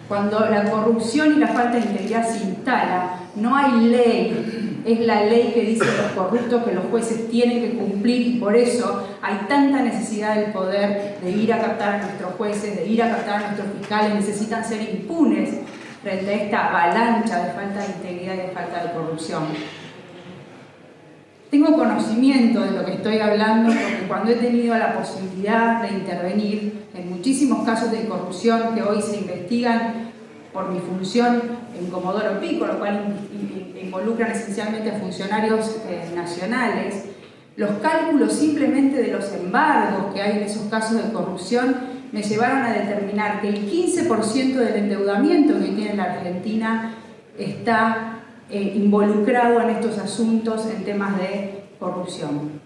Cuando la corrupción y la falta de integridad se instala, no hay ley, es la ley que dice los corruptos que los jueces tienen que cumplir, y por eso hay tanta necesidad del poder de ir a captar a nuestros jueces, de ir a captar a nuestros fiscales, necesitan ser impunes frente a esta avalancha de falta de integridad y de falta de corrupción. Tengo conocimiento de lo que estoy hablando porque cuando he tenido la posibilidad de intervenir en muchísimos casos de corrupción que hoy se investigan por mi función en Comodoro Pi, con lo cual involucran esencialmente a funcionarios nacionales, los cálculos simplemente de los embargos que hay en esos casos de corrupción me llevaron a determinar que el 15% del endeudamiento que tiene la Argentina está involucrado en estos asuntos en temas de corrupción.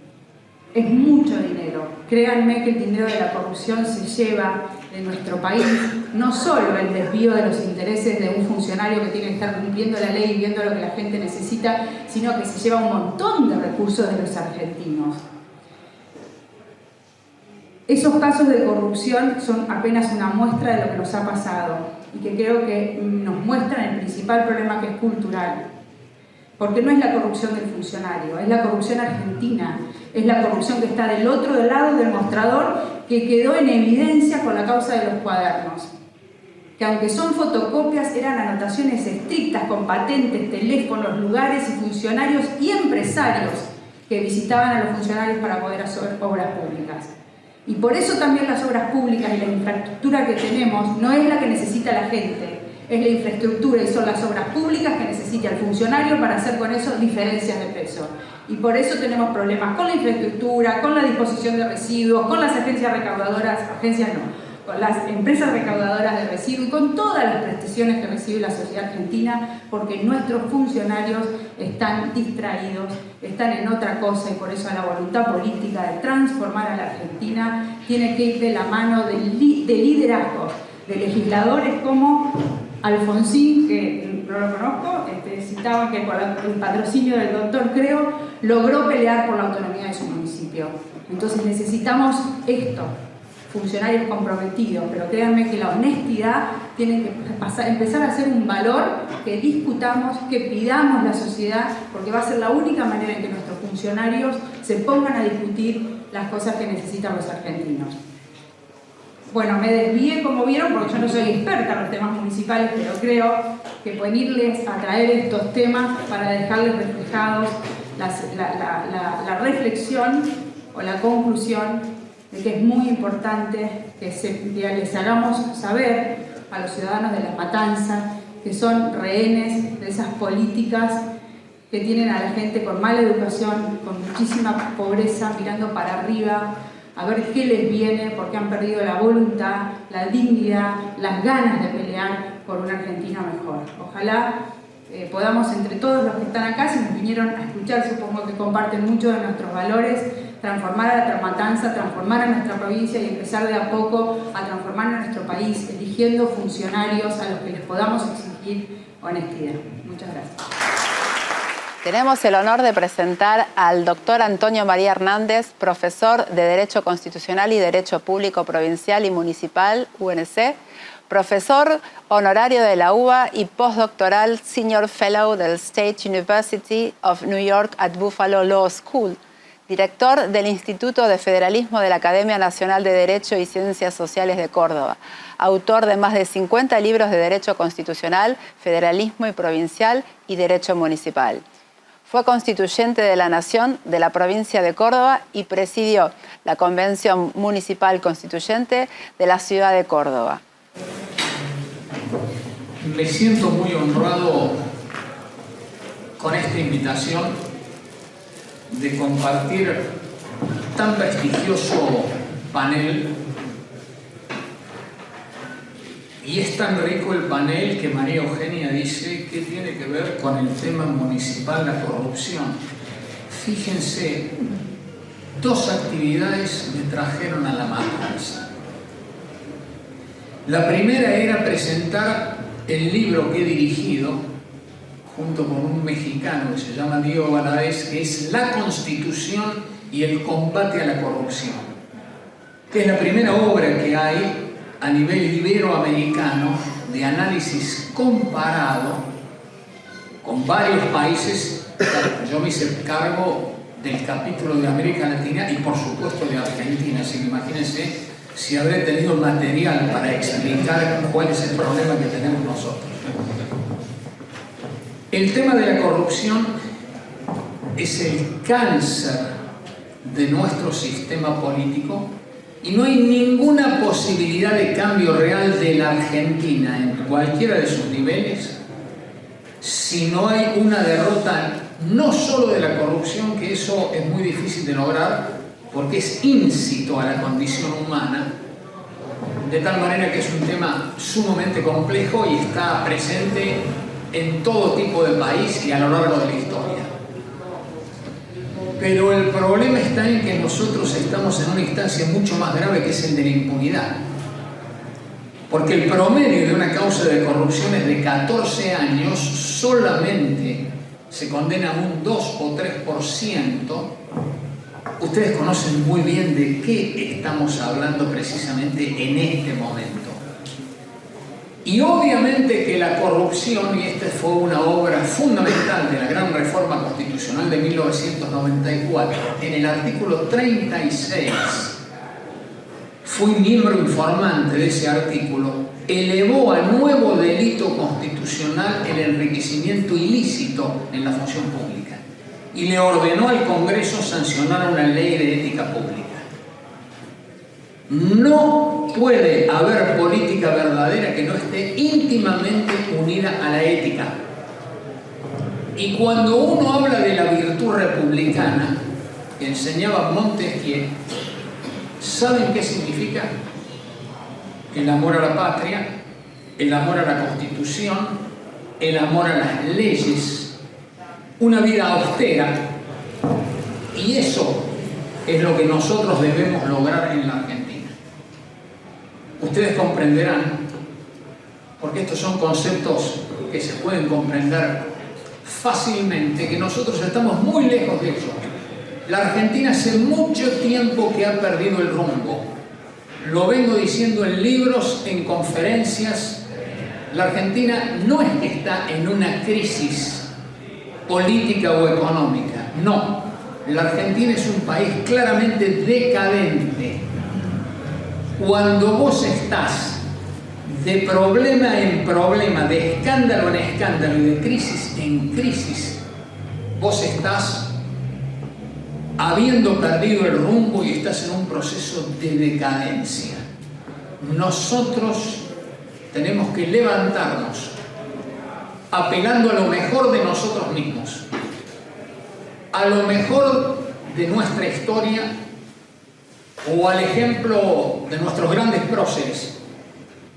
Es mucho dinero. Créanme que el dinero de la corrupción se lleva de nuestro país no solo el desvío de los intereses de un funcionario que tiene que estar cumpliendo la ley y viendo lo que la gente necesita, sino que se lleva un montón de recursos de los argentinos. Esos casos de corrupción son apenas una muestra de lo que nos ha pasado y que creo que nos muestran el principal problema, que es cultural. Porque no es la corrupción del funcionario, es la corrupción argentina, es la corrupción que está del otro lado del mostrador, que quedó en evidencia con la causa de los cuadernos. Que aunque son fotocopias, eran anotaciones estrictas con patentes, teléfonos, lugares y funcionarios y empresarios que visitaban a los funcionarios para poder hacer obras públicas. Y por eso también las obras públicas y la infraestructura que tenemos no es la que necesita la gente, es la infraestructura y son las obras públicas que necesita el funcionario para hacer con eso diferencias de peso. Y por eso tenemos problemas con la infraestructura, con la disposición de residuos, con las agencias recaudadoras, con las empresas recaudadoras de residuos y con todas las prestaciones que recibe la sociedad argentina, porque nuestros funcionarios están distraídos, están en otra cosa, y por eso la voluntad política de transformar a la Argentina tiene que ir de la mano de liderazgo, de legisladores como Alfonsín, que no lo conozco, citaban que con el patrocinio del doctor Creo logró pelear por la autonomía de su municipio. Entonces necesitamos esto, funcionarios comprometidos, pero créanme que la honestidad tiene que empezar a ser un valor que discutamos, que pidamos la sociedad, porque va a ser la única manera en que nuestros funcionarios se pongan a discutir las cosas que necesitan los argentinos. Bueno, me desvié, como vieron, porque yo no soy experta en los temas municipales, pero creo que pueden irles a traer estos temas para dejarles reflejados la reflexión o la conclusión de que es muy importante que les hagamos saber a los ciudadanos de La Matanza que son rehenes de esas políticas que tienen a la gente con mala educación, con muchísima pobreza, mirando para arriba, a ver qué les viene, porque han perdido la voluntad, la dignidad, las ganas de pelear por una Argentina mejor. Ojalá podamos entre todos los que están acá, si nos vinieron a escuchar, supongo que comparten muchos de nuestros valores, transformar a la Matanza, transformar a nuestra provincia y empezar de a poco a transformar a nuestro país, eligiendo funcionarios a los que les podamos exigir honestidad. Muchas gracias. Tenemos el honor de presentar al doctor Antonio María Hernández, profesor de Derecho Constitucional y Derecho Público Provincial y Municipal, UNC, profesor honorario de la UBA y postdoctoral Senior Fellow del State University of New York at Buffalo Law School, director del Instituto de Federalismo de la Academia Nacional de Derecho y Ciencias Sociales de Córdoba, autor de más de 50 libros de Derecho Constitucional, Federalismo y Provincial y Derecho Municipal. Fue constituyente de la Nación de la provincia de Córdoba y presidió la Convención Municipal Constituyente de la ciudad de Córdoba. Me siento muy honrado con esta invitación de compartir tan prestigioso panel. Y es tan rico el panel que María Eugenia dice que tiene que ver con el tema municipal, la corrupción. Fíjense, dos actividades me trajeron a la Matanza. La primera era presentar el libro que he dirigido junto con un mexicano que se llama Diego Valadez, que es La Constitución y el combate a la corrupción, que es la primera obra que hay a nivel iberoamericano de análisis comparado con varios países. Yo me hice cargo del capítulo de América Latina y por supuesto de Argentina, así que imagínense si habré tenido material para explicar cuál es el problema que tenemos nosotros. El tema de la corrupción es el cáncer de nuestro sistema político y no hay ninguna posibilidad de cambio real de la Argentina en cualquiera de sus niveles si no hay una derrota no solo de la corrupción, que eso es muy difícil de lograr porque es íncito a la condición humana, de tal manera que es un tema sumamente complejo y está presente en todo tipo de país y a lo largo de la historia. Pero el problema está en que nosotros estamos en una instancia mucho más grave, que es el de la impunidad. Porque el promedio de una causa de corrupción es de 14 años, solamente se condena un 2 o 3%. Ustedes conocen muy bien de qué estamos hablando precisamente en este momento. Y obviamente que la corrupción, y esta fue una obra fundamental de la gran reforma constitucional de 1994, en el artículo 36, fui miembro informante de ese artículo, elevó a nuevo delito constitucional el enriquecimiento ilícito en la función pública y le ordenó al Congreso sancionar una ley de ética pública. No puede haber política verdadera que no esté íntimamente unida a la ética. Y cuando uno habla de la virtud republicana, que enseñaba Montesquieu, ¿saben qué significa? El amor a la patria, el amor a la Constitución, el amor a las leyes, una vida austera. Y eso es lo que nosotros debemos lograr en la Argentina. Ustedes comprenderán, porque estos son conceptos que se pueden comprender fácilmente, que nosotros estamos muy lejos de eso. La Argentina hace mucho tiempo que ha perdido el rumbo. Lo vengo diciendo en libros, en conferencias. La Argentina no es que está en una crisis política o económica, no. La Argentina es un país claramente decadente. Cuando vos estás de problema en problema, de escándalo en escándalo y de crisis en crisis, vos estás habiendo perdido el rumbo y estás en un proceso de decadencia. Nosotros tenemos que levantarnos apelando a lo mejor de nosotros mismos, a lo mejor de nuestra historia o al ejemplo de nuestros grandes próceres.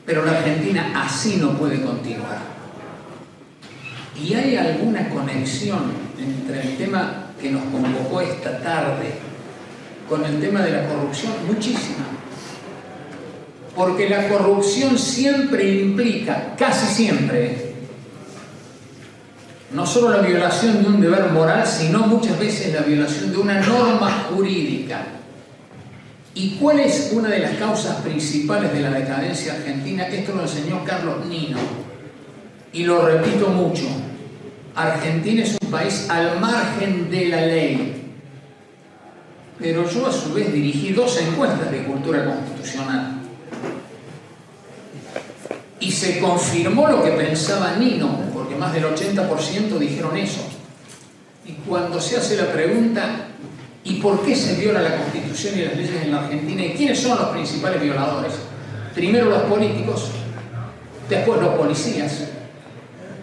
Pero la Argentina así no puede continuar. ¿Y hay alguna conexión entre el tema que nos convocó esta tarde con el tema de la corrupción? Muchísima. Porque la corrupción siempre implica, casi siempre, no solo la violación de un deber moral, sino muchas veces la violación de una norma jurídica. ¿Y cuál es una de las causas principales de la decadencia argentina? Esto lo enseñó Carlos Nino, y lo repito mucho. Argentina es un país al margen de la ley. Pero yo a su vez dirigí 2 encuestas de cultura constitucional. Y se confirmó lo que pensaba Nino, porque más del 80% dijeron eso. Y cuando se hace la pregunta, ¿y por qué se viola la Constitución y las leyes en la Argentina? ¿Y quiénes son los principales violadores? Primero los políticos, después los policías,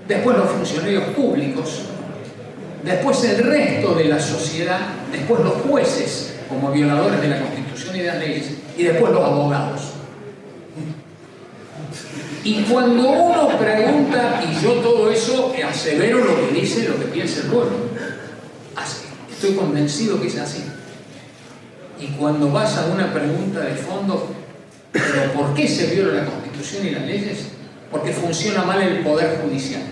después los funcionarios públicos, después el resto de la sociedad, después los jueces como violadores de la Constitución y de las leyes, y después los abogados. Y cuando uno pregunta, y yo todo eso asevero lo que dice, lo que piensa el pueblo, estoy convencido que es así. Y cuando vas a una pregunta de fondo, ¿pero por qué se viola la Constitución y las leyes? Porque funciona mal el Poder Judicial.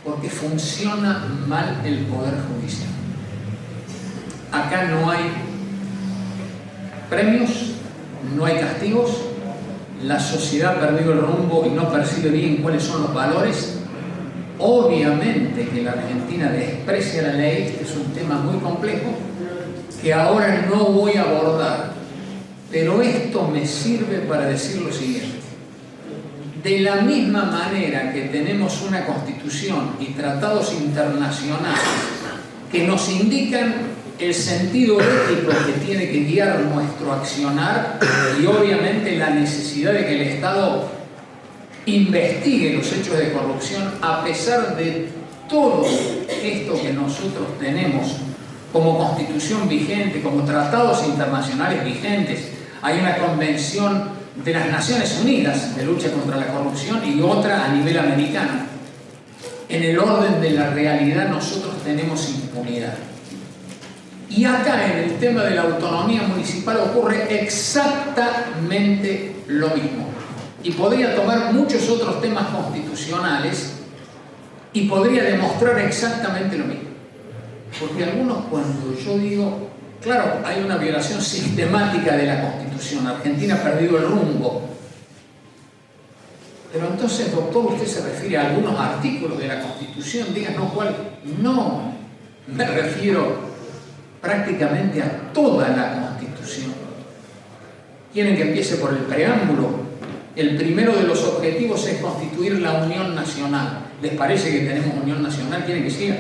Porque funciona mal el Poder Judicial. Acá no hay premios, no hay castigos, la sociedad ha perdido el rumbo y no percibe bien cuáles son los valores. Obviamente que la Argentina desprecia la ley, este es un tema muy complejo que ahora no voy a abordar, pero esto me sirve para decir lo siguiente. De la misma manera que tenemos una constitución y tratados internacionales que nos indican el sentido ético que tiene que guiar nuestro accionar y obviamente la necesidad de que el Estado investigue los hechos de corrupción, a pesar de todo esto que nosotros tenemos como constitución vigente, como tratados internacionales vigentes. Hay una convención de las Naciones Unidas de lucha contra la corrupción y otra a nivel americano. En el orden de la realidad nosotros tenemos impunidad. Y acá en el tema de la autonomía municipal ocurre exactamente lo mismo. Y podría tomar muchos otros temas constitucionales y podría demostrar exactamente lo mismo. Porque algunos, cuando yo digo, claro, hay una violación sistemática de la Constitución, Argentina ha perdido el rumbo. Pero entonces, doctor, usted se refiere a algunos artículos de la Constitución, díganos cuál. No, me refiero prácticamente a toda la Constitución. ¿Quieren que empiece por el preámbulo? El primero de los objetivos es constituir la Unión Nacional. ¿Les parece que tenemos Unión Nacional? ¿Quieren que siga?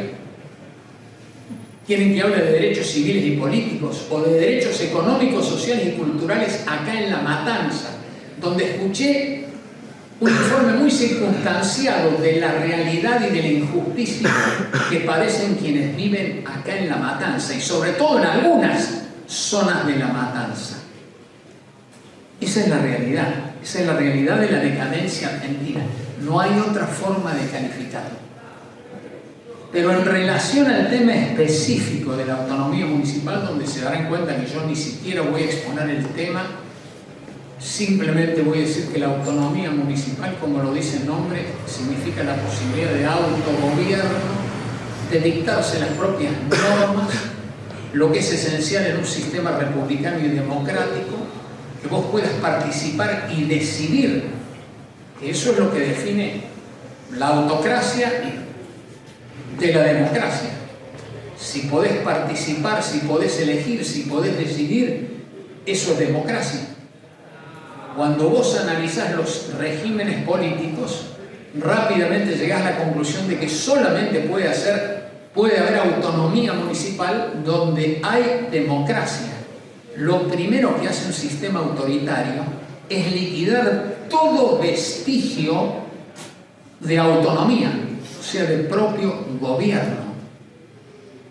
¿Quieren que hable de derechos civiles y políticos o de derechos económicos, sociales y culturales acá en La Matanza, donde escuché un informe muy circunstanciado de la realidad y de la injusticia que padecen quienes viven acá en La Matanza y sobre todo en algunas zonas de La Matanza? Esa es la realidad, esa es la realidad de la decadencia argentina. No hay otra forma de calificarlo. Pero en relación al tema específico de la autonomía municipal, donde se darán cuenta que yo ni siquiera voy a exponer el tema, simplemente voy a decir que la autonomía municipal, como lo dice el nombre, significa la posibilidad de autogobierno, de dictarse las propias normas, lo que es esencial en un sistema republicano y democrático, que vos puedas participar y decidir. Eso es lo que define la autocracia de la democracia. Si podés participar, si podés elegir, si podés decidir, eso es democracia. Cuando vos analizás los regímenes políticos, rápidamente llegás a la conclusión de que solamente puede haber autonomía municipal donde hay democracia. Lo primero que hace un sistema autoritario es liquidar todo vestigio de autonomía, o sea, de propio gobierno.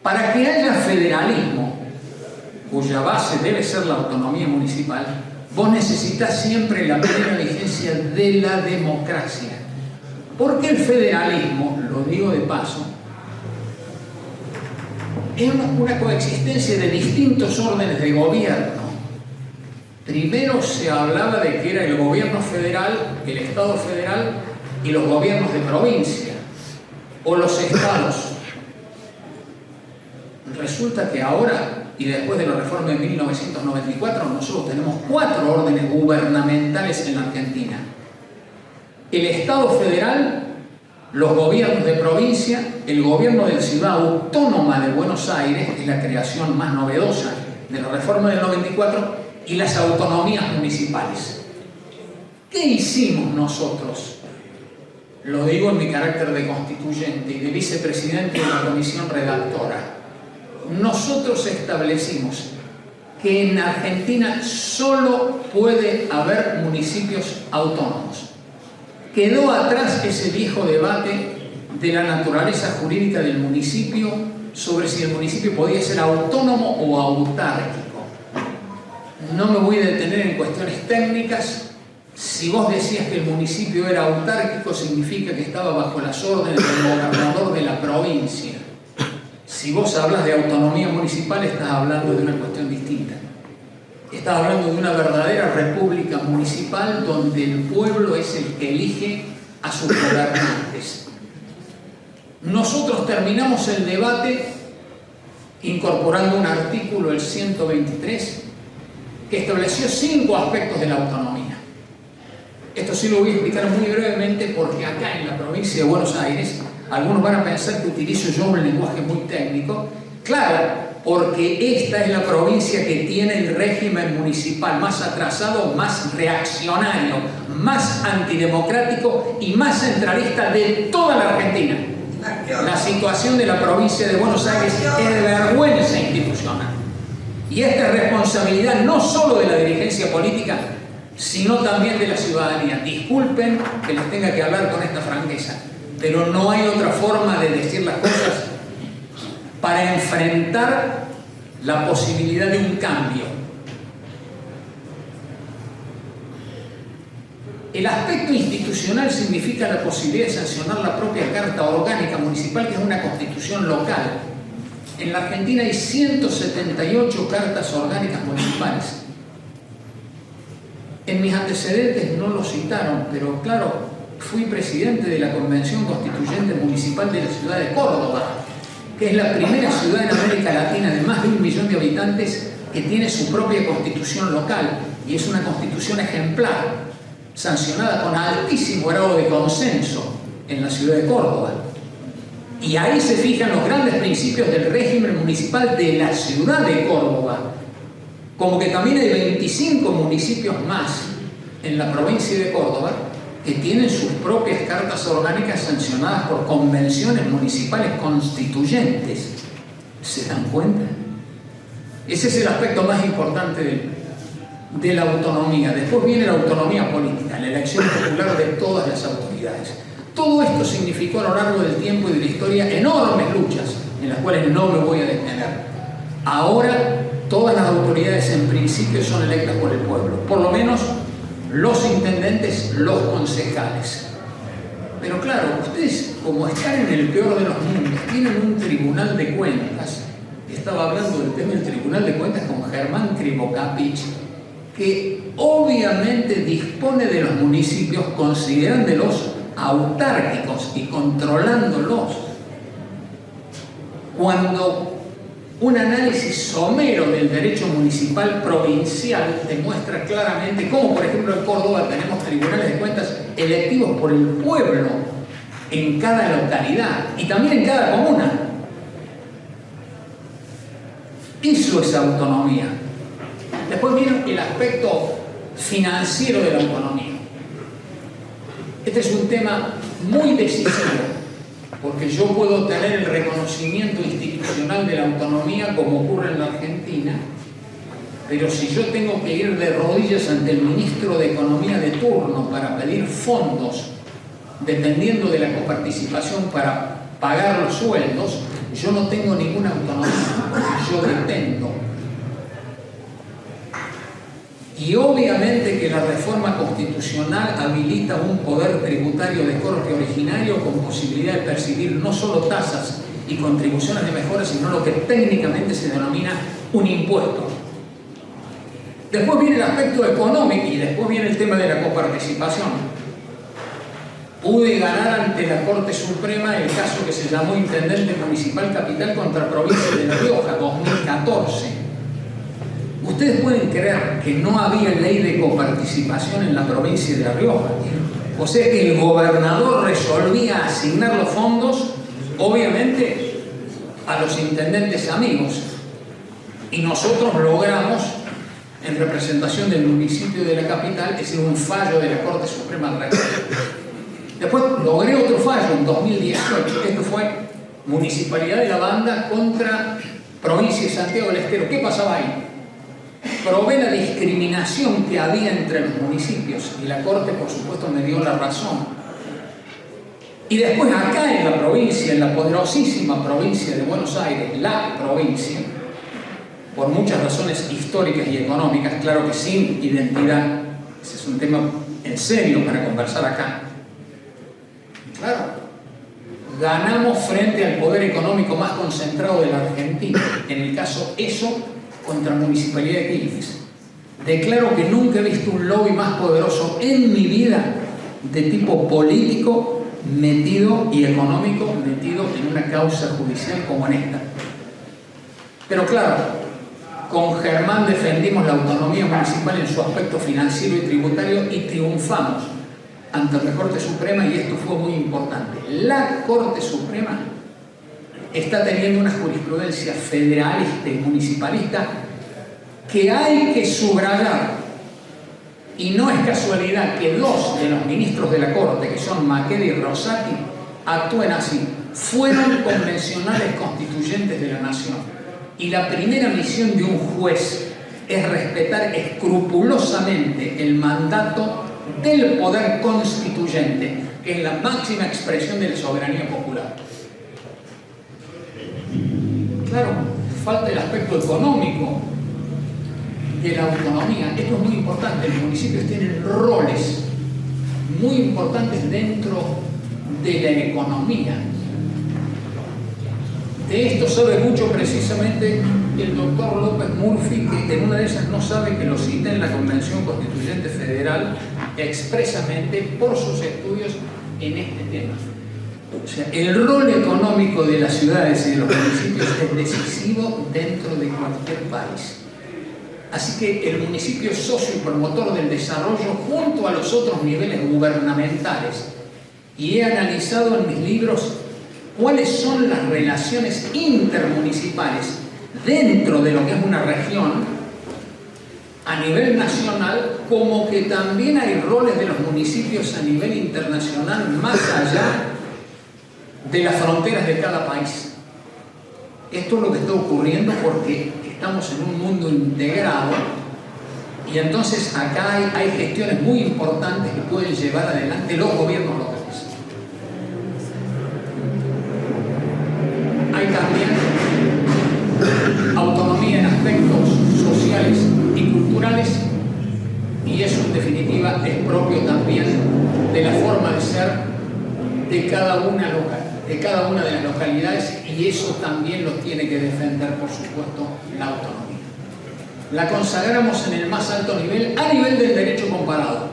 Para que haya federalismo, cuya base debe ser la autonomía municipal, vos necesitas siempre la plena vigencia de la democracia. Porque el federalismo, lo digo de paso, es una coexistencia de distintos órdenes de gobierno. Primero se hablaba de que era el gobierno federal, el Estado federal y los gobiernos de provincia, o los estados. Resulta que ahora, y después de la reforma de 1994, nosotros tenemos 4 órdenes gubernamentales en la Argentina. El Estado federal, los gobiernos de provincia, el gobierno de la Ciudad Autónoma de Buenos Aires, que es la creación más novedosa de la reforma del 94, y las autonomías municipales. ¿Qué hicimos nosotros? Lo digo en mi carácter de constituyente y de vicepresidente de la comisión redactora. Nosotros establecimos que en Argentina solo puede haber municipios autónomos. Quedó atrás ese viejo debate de la naturaleza jurídica del municipio sobre si el municipio podía ser autónomo o autárquico. No me voy a detener en cuestiones técnicas. Si vos decías que el municipio era autárquico, significa que estaba bajo las órdenes del gobernador de la provincia. Si vos hablas de autonomía municipal, estás hablando de una cuestión distinta. Estás hablando de una verdadera república municipal donde el pueblo es el que elige a sus gobernantes. Nosotros terminamos el debate incorporando un artículo, el 123, que estableció 5 aspectos de la autonomía. Esto sí lo voy a explicar muy brevemente porque acá en la provincia de Buenos Aires algunos van a pensar que utilizo yo un lenguaje muy técnico. Claro, porque esta es la provincia que tiene el régimen municipal más atrasado, más reaccionario, más antidemocrático y más centralista de toda la Argentina. La situación de la provincia de Buenos Aires es de vergüenza institucional. Y esta es responsabilidad no solo de la dirigencia política, sino también de la ciudadanía. Disculpen que les tenga que hablar con esta franqueza, pero no hay otra forma de decir las cosas para enfrentar la posibilidad de un cambio. El aspecto institucional significa la posibilidad de sancionar la propia Carta Orgánica Municipal, que es una constitución local. En la Argentina hay 178 cartas orgánicas municipales. En mis antecedentes no lo citaron, pero claro, fui presidente de la Convención Constituyente Municipal de la ciudad de Córdoba, que es la primera ciudad en América Latina de más de 1 millón de habitantes que tiene su propia constitución local, y es una constitución ejemplar, sancionada con altísimo grado de consenso en la ciudad de Córdoba. Y ahí se fijan los grandes principios del régimen municipal de la ciudad de Córdoba. Como que también hay 25 municipios más en la provincia de Córdoba que tienen sus propias cartas orgánicas sancionadas por convenciones municipales constituyentes. ¿Se dan cuenta? Ese es el aspecto más importante de la autonomía. Después viene la autonomía política, la elección popular de todas las autoridades. Todo esto significó a lo largo del tiempo y de la historia enormes luchas, en las cuales no me voy a detener. Ahora, todas las autoridades en principio son electas por el pueblo, por lo menos los intendentes, los concejales. Pero claro, ustedes, como están en el peor de los mundos, tienen un tribunal de cuentas. Estaba hablando del tema del tribunal de cuentas con Germán Crivocapich, que obviamente dispone de los municipios considerándolos autárquicos y controlándolos. Cuando un análisis somero del derecho municipal provincial demuestra claramente cómo, por ejemplo, en Córdoba tenemos tribunales de cuentas electivos por el pueblo en cada localidad y también en cada comuna. Eso es autonomía. Después viene el aspecto financiero de la autonomía. Este es un tema muy decisivo, porque yo puedo tener el reconocimiento institucional de la autonomía como ocurre en la Argentina, pero si yo tengo que ir de rodillas ante el ministro de Economía de turno para pedir fondos, dependiendo de la coparticipación para pagar los sueldos, yo no tengo ninguna autonomía, porque yo dependo. Y obviamente que la reforma constitucional habilita un poder tributario de corte originario con posibilidad de percibir no solo tasas y contribuciones de mejora, sino lo que técnicamente se denomina un impuesto. Después viene el aspecto económico y después viene el tema de la coparticipación. Pude ganar ante la Corte Suprema el caso que se llamó Intendente Municipal Capital contra Provincia de La Rioja, 2014. Ustedes pueden creer que no había ley de coparticipación en la provincia de La Rioja. O sea que el gobernador resolvía asignar los fondos, obviamente, a los intendentes amigos. Y nosotros logramos, en representación del municipio de la capital, es decir, un fallo de la Corte Suprema de la República. Después logré otro fallo en 2018. Esto fue Municipalidad de La Banda contra Provincia de Santiago del Estero. ¿Qué pasaba ahí? Probé la discriminación que había entre los municipios y la Corte, por supuesto, me dio la razón. Y después acá en la provincia, en la poderosísima provincia de Buenos Aires, la provincia, por muchas razones históricas y económicas, claro que sin identidad, ese es un tema en serio para conversar acá. Claro, ganamos frente al poder económico más concentrado de la Argentina, en el caso eso, contra la Municipalidad de Quilmes. Declaro que nunca he visto un lobby más poderoso en mi vida de tipo político metido y económico metido en una causa judicial como en esta. Pero claro, con Germán defendimos la autonomía municipal en su aspecto financiero y tributario y triunfamos ante la Corte Suprema, y esto fue muy importante. La Corte Suprema está teniendo una jurisprudencia federalista y municipalista que hay que subrayar. Y no es casualidad que dos de los ministros de la Corte, que son Maqueda y Rosati, actúen así. Fueron convencionales constituyentes de la Nación. Y la primera misión de un juez es respetar escrupulosamente el mandato del poder constituyente, que es la máxima expresión de la soberanía popular. Claro, falta el aspecto económico de la autonomía. Esto es muy importante. Los municipios tienen roles muy importantes dentro de la economía. De esto sabe mucho precisamente el doctor López Murphy, que en una de esas no sabe que lo cita en la Convención Constituyente Federal expresamente por sus estudios en este tema. O sea, el rol económico de las ciudades y de los municipios es decisivo dentro de cualquier país. Así que el municipio es socio y promotor del desarrollo junto a los otros niveles gubernamentales. Y he analizado en mis libros cuáles son las relaciones intermunicipales dentro de lo que es una región a nivel nacional, como que también hay roles de los municipios a nivel internacional más allá de las fronteras de cada país. Esto es lo que está ocurriendo porque estamos en un mundo integrado y entonces acá hay gestiones muy importantes que pueden llevar adelante los gobiernos locales. Hay también autonomía en aspectos sociales y culturales, y eso en definitiva es propio también de la forma de ser de cada una de las localidades, y eso también lo tiene que defender, por supuesto, la autonomía. La consagramos en el más alto nivel, a nivel del derecho comparado.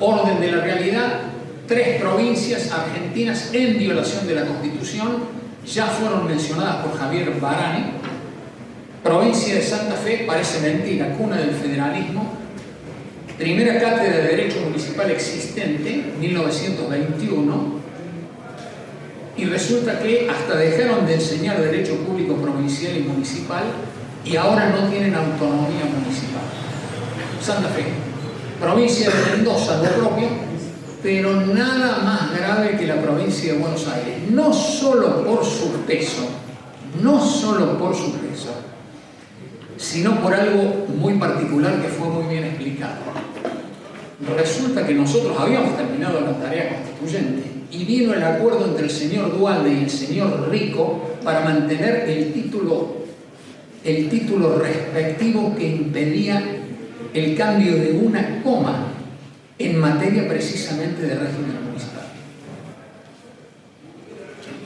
Orden de la realidad: 3 provincias argentinas en violación de la Constitución ya fueron mencionadas por Javier Barani. Provincia de Santa Fe, parece mentira, cuna del federalismo. Primera cátedra de Derecho Municipal existente, 1921. Y resulta que hasta dejaron de enseñar Derecho Público Provincial y Municipal y ahora no tienen autonomía municipal. Santa Fe. Provincia de Mendoza, lo propio, pero nada más grave que la provincia de Buenos Aires. No solo por su peso, sino por algo muy particular que fue muy bien explicado. Resulta que nosotros habíamos terminado la tarea constituyente y vino el acuerdo entre el señor Duhalde y el señor Rico para mantener el título respectivo que impedía el cambio de una coma en materia precisamente de régimen municipal.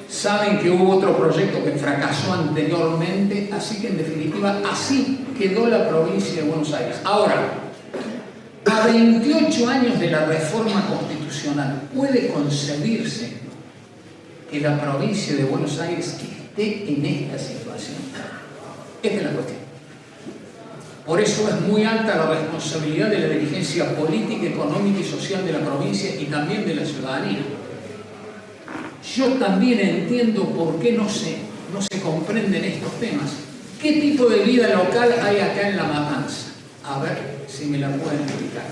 Saben que hubo otro proyecto que fracasó anteriormente, así que en definitiva así quedó la provincia de Buenos Aires. Ahora, a 28 años de la reforma constitucional, ¿puede concebirse que la provincia de Buenos Aires esté en esta situación? Esta es la cuestión. Por eso es muy alta la responsabilidad de la dirigencia política, económica y social de la provincia y también de la ciudadanía. Yo también entiendo por qué no se comprenden estos temas. ¿Qué tipo de vida local hay acá en La Matanza? A ver si me la pueden explicar.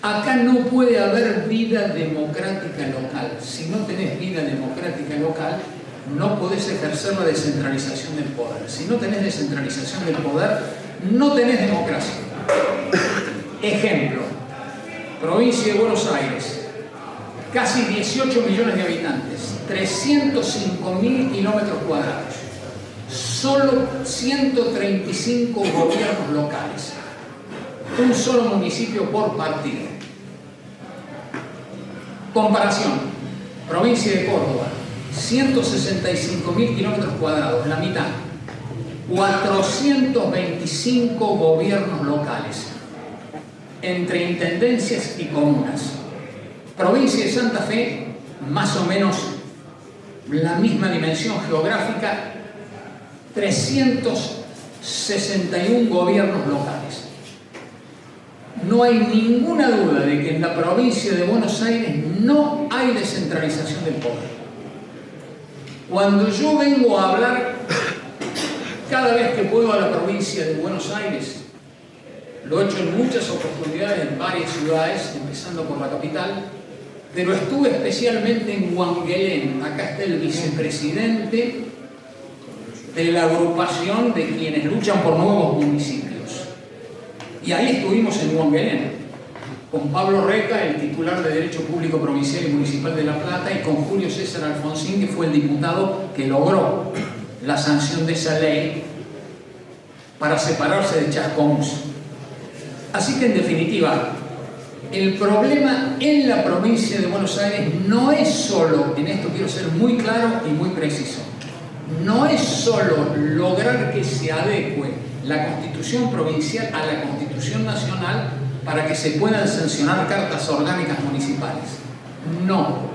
Acá no puede haber vida democrática local. Si no tenés vida democrática local, no podés ejercer la descentralización del poder. Si no tenés descentralización del poder, no tenés democracia. Ejemplo, provincia de Buenos Aires, casi 18 millones de habitantes, 305.000 kilómetros cuadrados, solo 135 gobiernos locales, un solo municipio por partido. Comparación, provincia de Córdoba, 165.000 kilómetros cuadrados, la mitad, 425 gobiernos locales, entre intendencias y comunas. Provincia de Santa Fe, más o menos la misma dimensión geográfica, 361 gobiernos locales. No hay ninguna duda de que en la provincia de Buenos Aires no hay descentralización del poder. Cuando yo vengo a hablar, cada vez que puedo, a la provincia de Buenos Aires, lo he hecho en muchas oportunidades en varias ciudades, empezando por la capital, pero estuve especialmente en Huanguelén. Acá está el vicepresidente de la agrupación de quienes luchan por nuevos municipios. Y ahí estuvimos en Huanguelén, con Pablo Reca, el titular de Derecho Público Provincial y Municipal de La Plata, y con Julio César Alfonsín, que fue el diputado que logró la sanción de esa ley para separarse de Chascomús. Así que en definitiva, el problema en la provincia de Buenos Aires no es solo, en esto quiero ser muy claro y muy preciso, no es solo lograr que se adecue la Constitución provincial a la Constitución nacional para que se puedan sancionar cartas orgánicas municipales. No.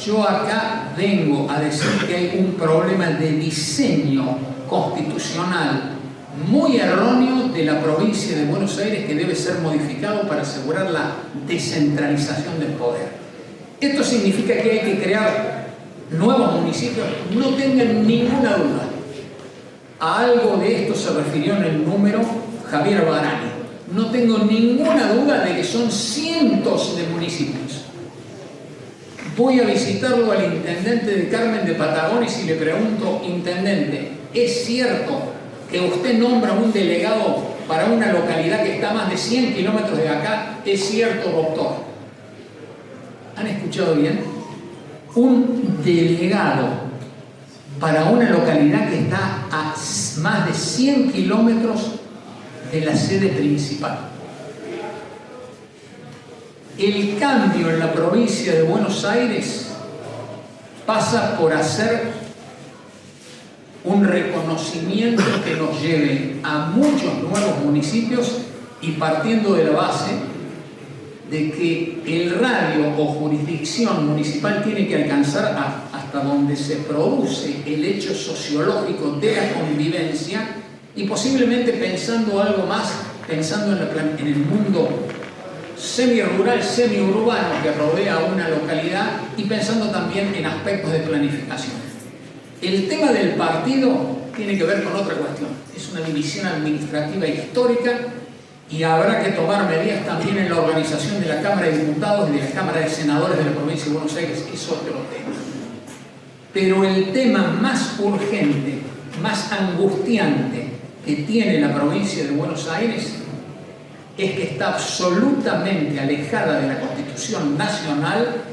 Yo acá vengo a decir que hay un problema de diseño constitucional muy erróneo de la provincia de Buenos Aires que debe ser modificado para asegurar la descentralización del poder. Esto significa que hay que crear nuevos municipios, no tengan ninguna duda. A algo de esto se refirió en el número Javier Barani. No tengo ninguna duda de que son cientos de municipios. Voy a visitarlo al intendente de Carmen de Patagones y le pregunto: intendente, ¿es cierto que usted nombra un delegado para una localidad que está a más de 100 kilómetros de acá? ¿Es cierto, doctor? ¿Han escuchado bien? Un delegado para una localidad que está a más de 100 kilómetros de la sede principal. El cambio en la provincia de Buenos Aires pasa por hacer un reconocimiento que nos lleve a muchos nuevos municipios y partiendo de la base de que el radio o jurisdicción municipal tiene que alcanzar hasta donde se produce el hecho sociológico de la convivencia y posiblemente pensando algo más, pensando en el mundo semi-rural, semi-urbano que rodea a una localidad y pensando también en aspectos de planificación. El tema del partido tiene que ver con otra cuestión. Es una división administrativa histórica y habrá que tomar medidas también en la organización de la Cámara de Diputados y de la Cámara de Senadores de la provincia de Buenos Aires. Es otro tema. Pero el tema más urgente, más angustiante que tiene la provincia de Buenos Aires es que está absolutamente alejada de la Constitución nacional,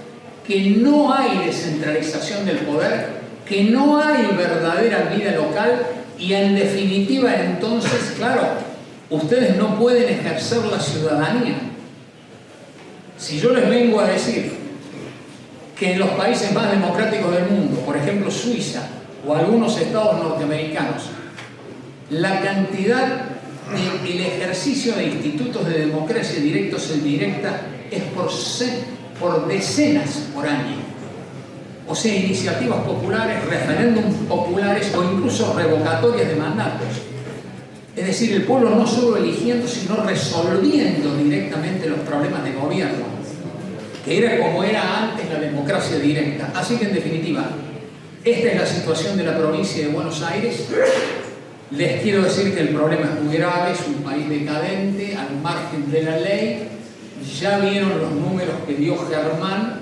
que no hay descentralización del poder, que no hay verdadera vida local y en definitiva entonces, claro, ustedes no pueden ejercer la ciudadanía. Si yo les vengo a decir que en los países más democráticos del mundo, por ejemplo Suiza o algunos estados norteamericanos, la cantidad del ejercicio de institutos de democracia directos e indirecta es por decenas por año. O sea, iniciativas populares, referéndums populares o incluso revocatorias de mandatos. Es decir, el pueblo no solo eligiendo, sino resolviendo directamente los problemas de gobierno, que era como era antes la democracia directa. Así que, en definitiva, esta es la situación de la provincia de Buenos Aires. Les quiero decir que el problema es muy grave, es un país decadente, al margen de la ley. Ya vieron los números que dio Germán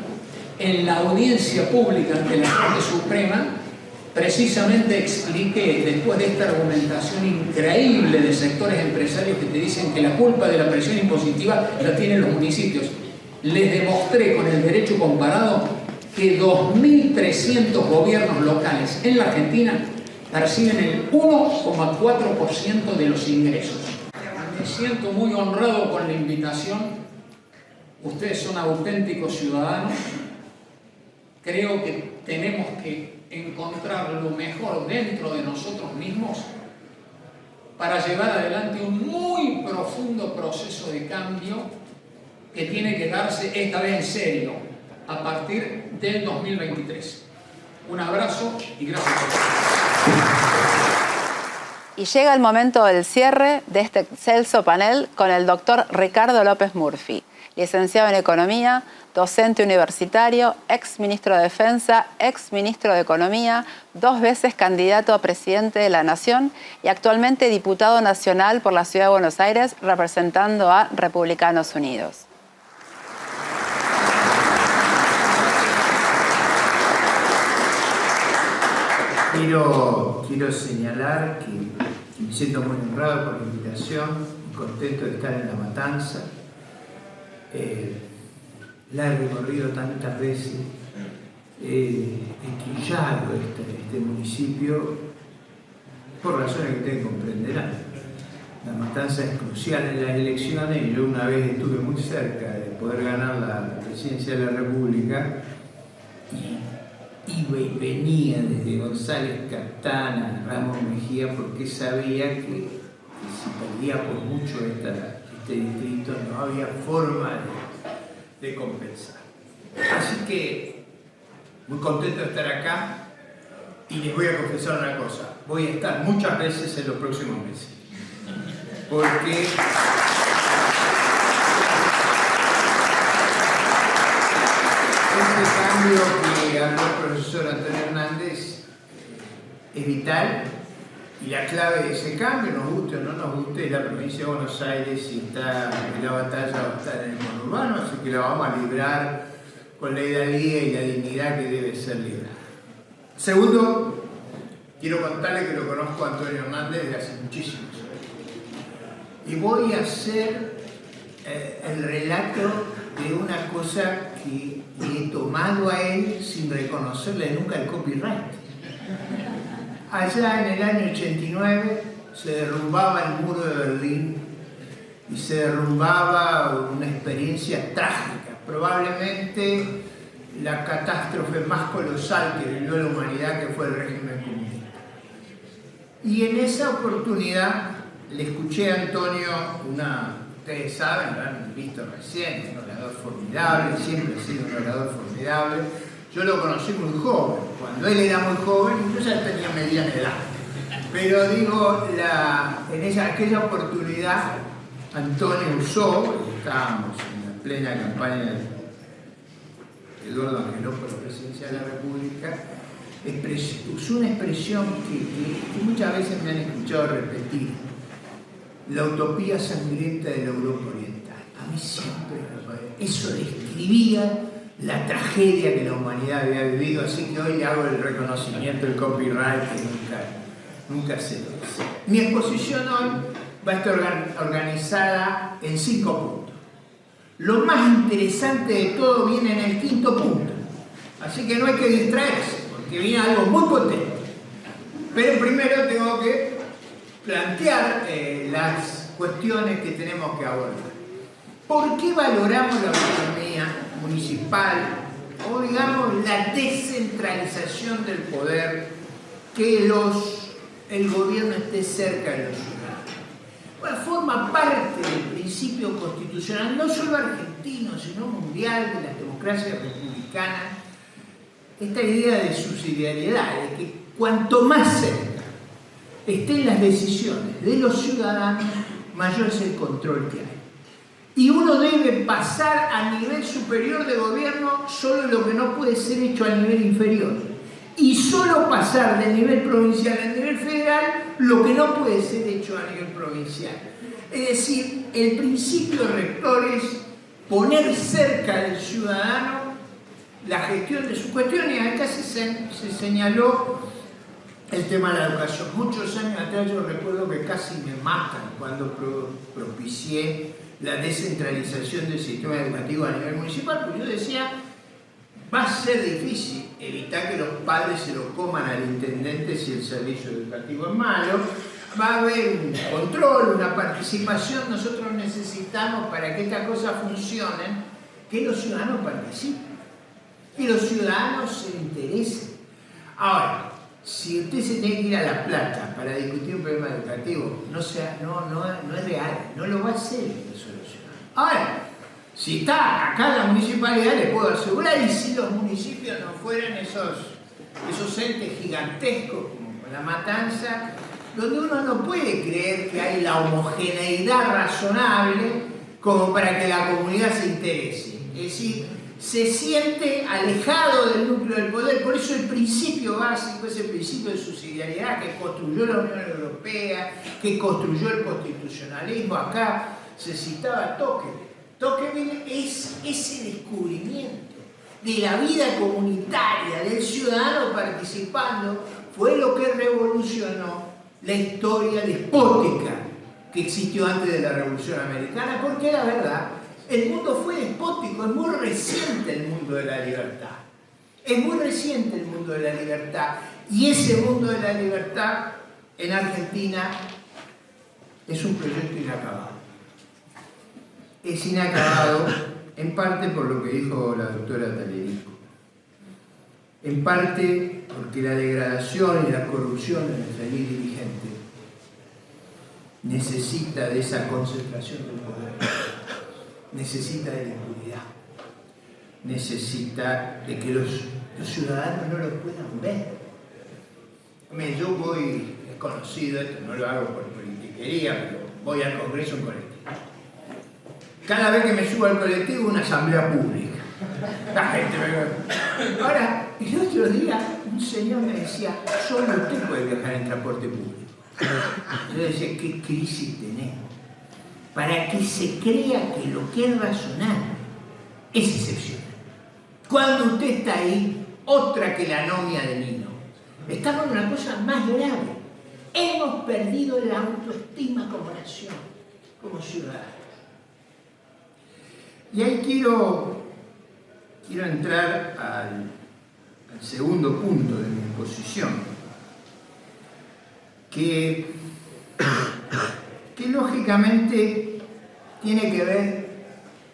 en la audiencia pública ante la Corte Suprema. Precisamente expliqué, después de esta argumentación increíble de sectores empresarios que te dicen que la culpa de la presión impositiva la tienen los municipios, les demostré con el derecho comparado que 2.300 gobiernos locales en la Argentina perciben el 1,4% de los ingresos. Me siento muy honrado con la invitación. Ustedes son auténticos ciudadanos. Creo que tenemos que encontrar lo mejor dentro de nosotros mismos para llevar adelante un muy profundo proceso de cambio que tiene que darse esta vez en serio a partir del 2023. Un abrazo y gracias por todo. Y llega el momento del cierre de este excelso panel con el doctor Ricardo López Murphy, licenciado en Economía, docente universitario, ex ministro de Defensa, ex ministro de Economía, 2 veces candidato a presidente de la Nación y actualmente diputado nacional por la Ciudad de Buenos Aires representando a Republicanos Unidos. Quiero señalar que me siento muy honrado por la invitación y contento de estar en La Matanza. La he recorrido tantas veces, he quillado este municipio por razones que ustedes comprenderán. La Matanza es crucial en las elecciones y yo una vez estuve muy cerca de poder ganar la presidencia de la República y iba y venía desde González Catana, Ramos Mejía, porque sabía que si perdía por mucho este distrito no había forma de compensar. Así que muy contento de estar acá y les voy a confesar una cosa, voy a estar muchas veces en los próximos meses, porque este cambio que habló el profesor Antonio Hernández es vital y la clave de ese cambio, nos guste o no nos guste, es la provincia de Buenos Aires y la batalla va a estar en el conurbano, así que la vamos a librar con la hidalguía y la dignidad que debe ser librada. Segundo, quiero contarle que lo conozco a Antonio Hernández desde hace muchísimos años y voy a hacer el relato de una cosa que le he tomado a él sin reconocerle nunca el copyright. Allá en el año 89 se derrumbaba el muro de Berlín y se derrumbaba una experiencia trágica, probablemente la catástrofe más colosal que vivió la humanidad, que fue el régimen comunista. Y en esa oportunidad le escuché a Antonio ustedes saben, lo han visto recién, es un orador formidable, siempre ha sido un orador formidable. Yo lo conocí muy joven, cuando él era muy joven, yo ya tenía mediana edad. Pero digo, en aquella oportunidad, Antonio usó, estábamos en la plena campaña de Eduardo Angelopoulos por la presidencia de la República, usó una expresión que muchas veces me han escuchado repetir: la utopía sangrienta de la Europa Oriental. A mí siempre eso describía la tragedia que la humanidad había vivido, así que hoy le hago el reconocimiento, el copyright que nunca se lo hice. Mi exposición hoy va a estar organizada en 5 puntos. Lo más interesante de todo viene en el 5.º punto, así que no hay que distraerse, porque viene algo muy potente. Pero primero tengo que plantear las cuestiones que tenemos que abordar. ¿Por qué valoramos la autonomía municipal o, digamos, la descentralización del poder, que el gobierno esté cerca de los ciudadanos? Bueno, forma parte del principio constitucional, no solo argentino, sino mundial, de las democracias republicanas, esta idea de subsidiariedad, de que cuanto más cerca estén las decisiones de los ciudadanos, mayor es el control que hay. Y uno debe pasar a nivel superior de gobierno solo lo que no puede ser hecho a nivel inferior. Y solo pasar del nivel provincial al nivel federal lo que no puede ser hecho a nivel provincial. Es decir, el principio rector es poner cerca del ciudadano la gestión de su cuestión, y acá se señaló el tema de la educación. Muchos años atrás yo recuerdo que casi me matan cuando propicié la descentralización del sistema educativo a nivel municipal, porque yo decía, va a ser difícil evitar que los padres se lo coman al intendente si el servicio educativo es malo. Va a haber un control, una participación. Nosotros necesitamos, para que estas cosas funcionen, que los ciudadanos participen, que los ciudadanos se interesen. Ahora, si usted se tiene que ir a La Plata para discutir un problema educativo, no es real, no lo va a hacer el solucionar. Ahora, si está acá en la municipalidad, le puedo asegurar, y si los municipios no fueran esos entes gigantescos como La Matanza, donde uno no puede creer que hay la homogeneidad razonable como para que la comunidad se interese. Es decir, se siente alejado del núcleo del poder. Por eso el principio básico es el principio de subsidiariedad que construyó la Unión Europea, que construyó el constitucionalismo. Acá se citaba Tocqueville. Tocqueville es ese descubrimiento de la vida comunitaria, del ciudadano participando, fue lo que revolucionó la historia despótica que existió antes de la Revolución Americana, porque la verdad, el mundo fue despótico, es muy reciente el mundo de la libertad. Es muy reciente el mundo de la libertad. Y ese mundo de la libertad en Argentina es un proyecto inacabado. Es inacabado en parte por lo que dijo la doctora Talerico. En parte porque la degradación y la corrupción de nuestra élite dirigente necesita de esa concentración del poder. Necesita de la impunidad, necesita de que los ciudadanos no lo puedan ver. Yo voy, es conocido esto, no lo hago por politiquería, pero voy al Congreso en colectivo. Cada vez que me subo al colectivo, una asamblea pública. La gente me ve. Ahora, el otro día, un señor me decía, solo usted puede viajar en transporte público. Yo decía, ¿qué crisis tenemos? Para que se crea que lo que es razonable es excepcional. Cuando usted está ahí, otra que la anomia de Nino, estamos en una cosa más grave. Hemos perdido la autoestima como nación, como ciudadanos. Y ahí quiero entrar al segundo punto de mi exposición, que lógicamente tiene que ver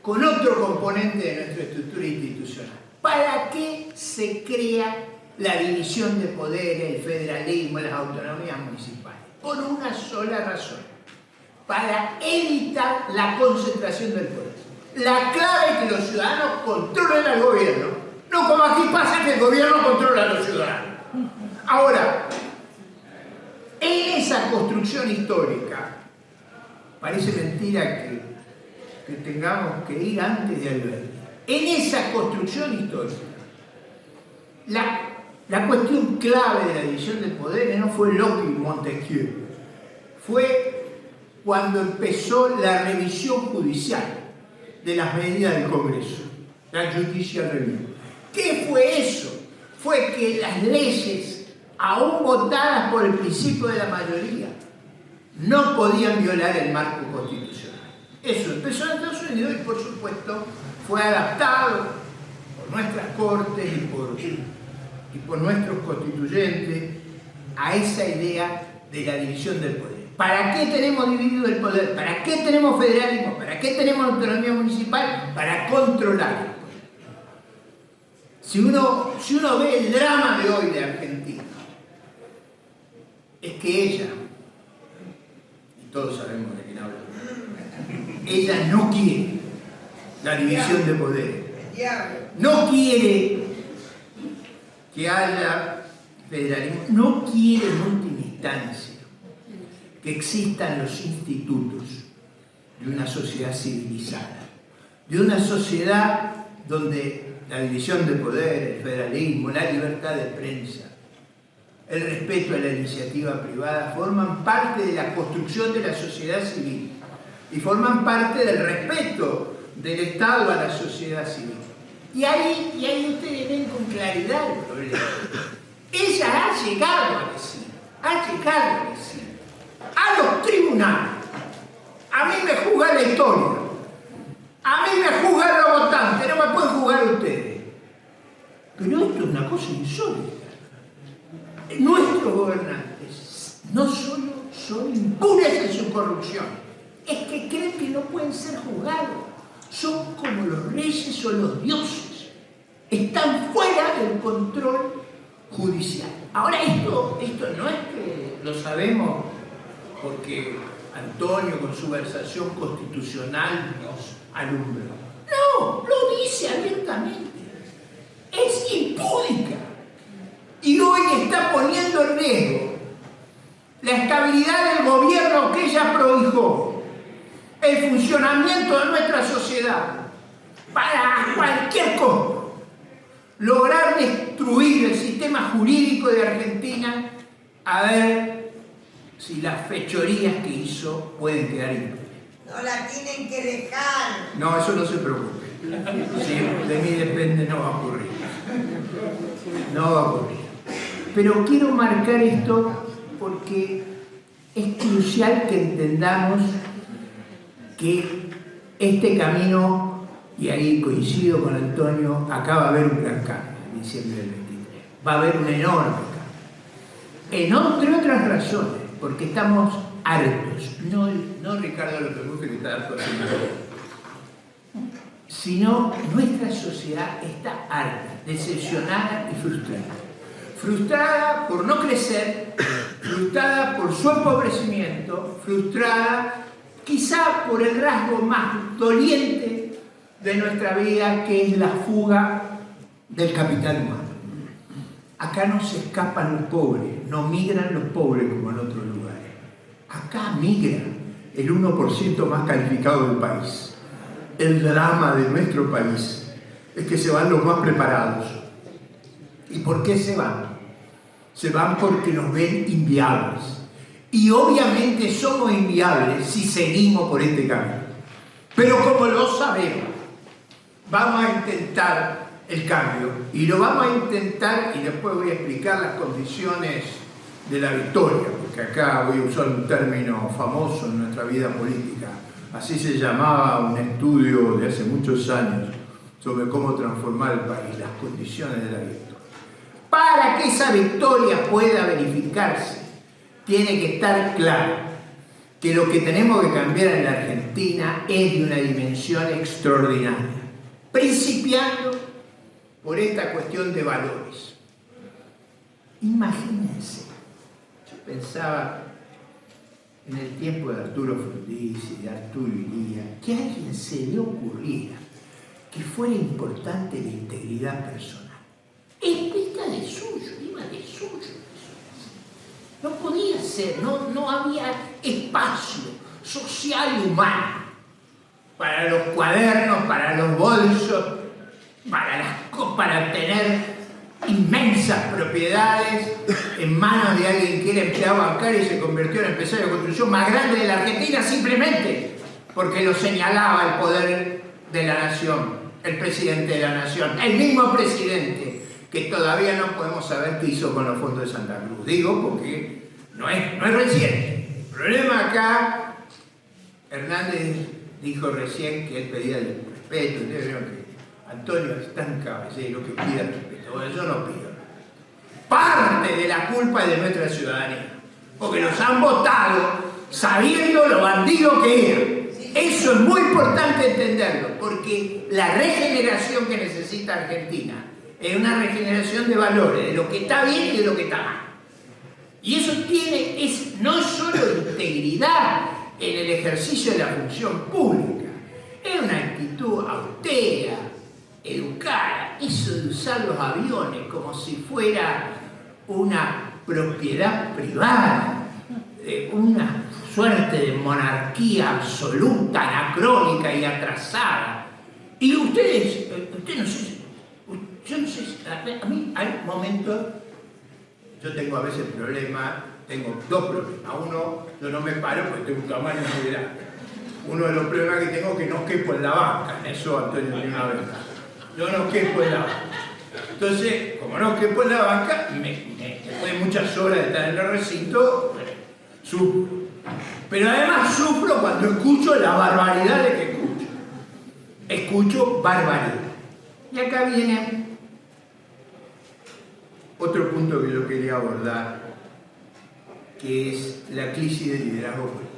con otro componente de nuestra estructura institucional. ¿Para qué se crea la división de poderes, el federalismo, las autonomías municipales? Por una sola razón: para evitar la concentración del poder. La clave es que los ciudadanos controlen al gobierno, no como aquí pasa que el gobierno controla a los ciudadanos. Ahora, en esa construcción histórica, parece mentira que tengamos que ir antes de Alberti. En esa construcción histórica, la cuestión clave de la división del poder no fue Locke y Montesquieu, fue cuando empezó la revisión judicial de las medidas del Congreso, la Judicial Review. ¿Qué fue eso? Fue que las leyes, aún votadas por el principio de la mayoría, no podían violar el marco constitucional. Eso empezó en Estados Unidos y, por supuesto, fue adaptado por nuestras cortes y por nuestros constituyentes a esa idea de la división del poder. ¿Para qué tenemos dividido el poder? ¿Para qué tenemos federalismo? ¿Para qué tenemos autonomía municipal? Para controlar el poder. Si uno ve el drama de hoy de Argentina, es que ella, y todos sabemos de quién hablo, ella no quiere la división de poderes. No quiere que haya federalismo, no quiere en última instancia que existan los institutos de una sociedad civilizada, de una sociedad donde la división de poder, el federalismo, la libertad de prensa, el respeto a la iniciativa privada forman parte de la construcción de la sociedad civil y forman parte del respeto del Estado a la sociedad civil. Y ahí ustedes ven con claridad el problema. Ella ha llegado a decir a los tribunales, a mí me juzga la historia, a mí me juzgan los votantes, no me pueden juzgar ustedes. Pero esto es una cosa insólita. Nuestros gobernantes no solo son impunes en su corrupción, es que creen que no pueden ser juzgados. Son como los reyes o los dioses. Están fuera del control judicial. Ahora, esto no es que lo sabemos porque Antonio con su versación constitucional nos alumbra. No, lo dice abiertamente. Es impúdica. Y hoy está poniendo en riesgo la estabilidad del gobierno que ella prohijó, el funcionamiento de nuestra sociedad, para cualquier costo, lograr destruir el sistema jurídico de Argentina, a ver si las fechorías que hizo pueden quedar impunes. No la tienen que dejar. No, eso no se preocupe. Si de mí depende, no va a ocurrir. No va a ocurrir. Pero quiero marcar esto porque es crucial que entendamos que este camino, y ahí coincido con Antonio, acá va a haber un gran cambio en diciembre del 23. Va a haber un enorme cambio. Entre otras razones, porque estamos hartos, no Ricardo López Murphy que está harto, sino nuestra sociedad está harta, decepcionada y frustrada. Frustrada por no crecer, frustrada por su empobrecimiento, frustrada quizá por el rasgo más doliente de nuestra vida, que es la fuga del capital humano. Acá no se escapan los pobres, no migran los pobres como en otros lugares. Acá migra el 1% más calificado del país. El drama de nuestro país es que se van los más preparados. ¿Y por qué se van? Se van porque nos ven inviables. Y obviamente somos inviables si seguimos por este camino. Pero como lo sabemos, vamos a intentar el cambio. Y lo vamos a intentar, y después voy a explicar las condiciones de la victoria, porque acá voy a usar un término famoso en nuestra vida política. Así se llamaba un estudio de hace muchos años sobre cómo transformar el país, las condiciones de la victoria. Para que esa victoria pueda verificarse, tiene que estar claro que lo que tenemos que cambiar en la Argentina es de una dimensión extraordinaria, principiando por esta cuestión de valores. Imagínense, yo pensaba en el tiempo de Arturo Frondizi, de Arturo Illia, que a alguien se le ocurriera que fuera importante la integridad personal. Explica de suyo, iba de suyo. No podía ser, no había espacio social y humano para los cuadernos, para los bolsos, para tener inmensas propiedades en manos de alguien que era empleado bancario y se convirtió en el empresario de construcción más grande de la Argentina simplemente porque lo señalaba el poder de la nación, el presidente de la nación, el mismo presidente que todavía no podemos saber qué hizo con los fondos de Santa Cruz. Digo porque no es reciente. El problema acá, Hernández dijo recién que él pedía el respeto. Ustedes vieron que Antonio es tan caballero que pide el respeto. Bueno, yo no pido. Parte de la culpa es de nuestra ciudadanía, porque nos han votado sabiendo lo bandido que era. Eso es muy importante entenderlo, porque la regeneración que necesita Argentina es una regeneración de valores, de lo que está bien y de lo que está mal. Y eso es no solo integridad en el ejercicio de la función pública, es una actitud austera, educada, eso de usar los aviones como si fuera una propiedad privada, una suerte de monarquía absoluta, anacrónica y atrasada. Y ustedes no sé, yo no sé, a mí hay momentos, yo tengo a veces problemas, tengo dos problemas. Uno, yo no me paro porque tengo un tamaño muy grande. Uno de los problemas que tengo es que no quepo en la banca, en eso Antonio tiene una ventaja. Yo no quepo en la banca. Entonces, como no quepo en la banca, después de muchas horas de estar en el recinto, sufro. Pero además sufro cuando escucho la barbaridad de que escucho. Escucho barbaridad. Y acá viene otro punto que yo quería abordar, que es la crisis del liderazgo político.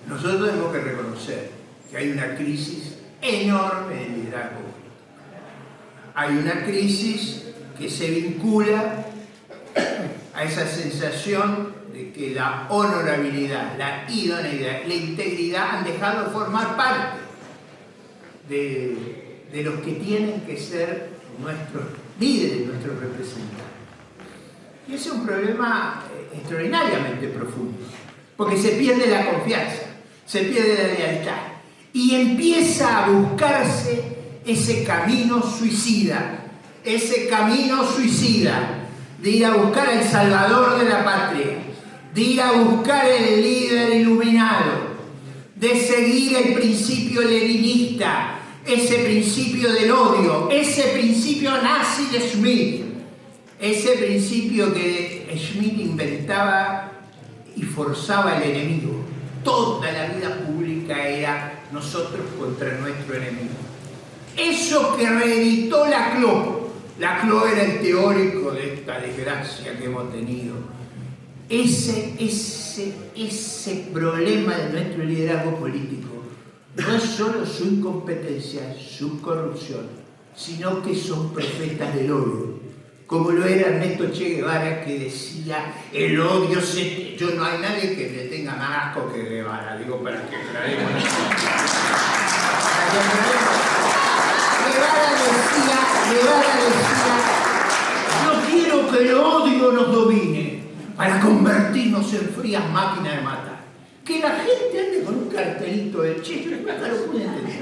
Nosotros tenemos que reconocer que hay una crisis enorme de liderazgo político. Hay una crisis que se vincula a esa sensación de que la honorabilidad, la idoneidad, la integridad han dejado de formar parte de los que tienen que ser nuestros líderes, nuestros representantes. Y ese es un problema extraordinariamente profundo, porque se pierde la confianza, se pierde la lealtad, y empieza a buscarse ese camino suicida de ir a buscar al salvador de la patria, de ir a buscar el líder iluminado, de seguir el principio leninista, ese principio del odio, ese principio nazi de Schmitt, ese principio que Schmitt inventaba y forzaba al enemigo. Toda la vida pública era nosotros contra nuestro enemigo. Eso que reeditó Laclau. Laclau era el teórico de esta desgracia que hemos tenido. Ese problema de nuestro liderazgo político no es solo su incompetencia, su corrupción, sino que son profetas del odio. Como lo era Ernesto Che Guevara, que decía, el odio yo no hay nadie que le tenga más asco que Guevara, digo, para que aclaremos. Guevara decía, yo quiero que el odio nos domine para convertirnos en frías máquinas de matar. Que la gente ande con un cartelito de Che, yo nunca lo pude entender.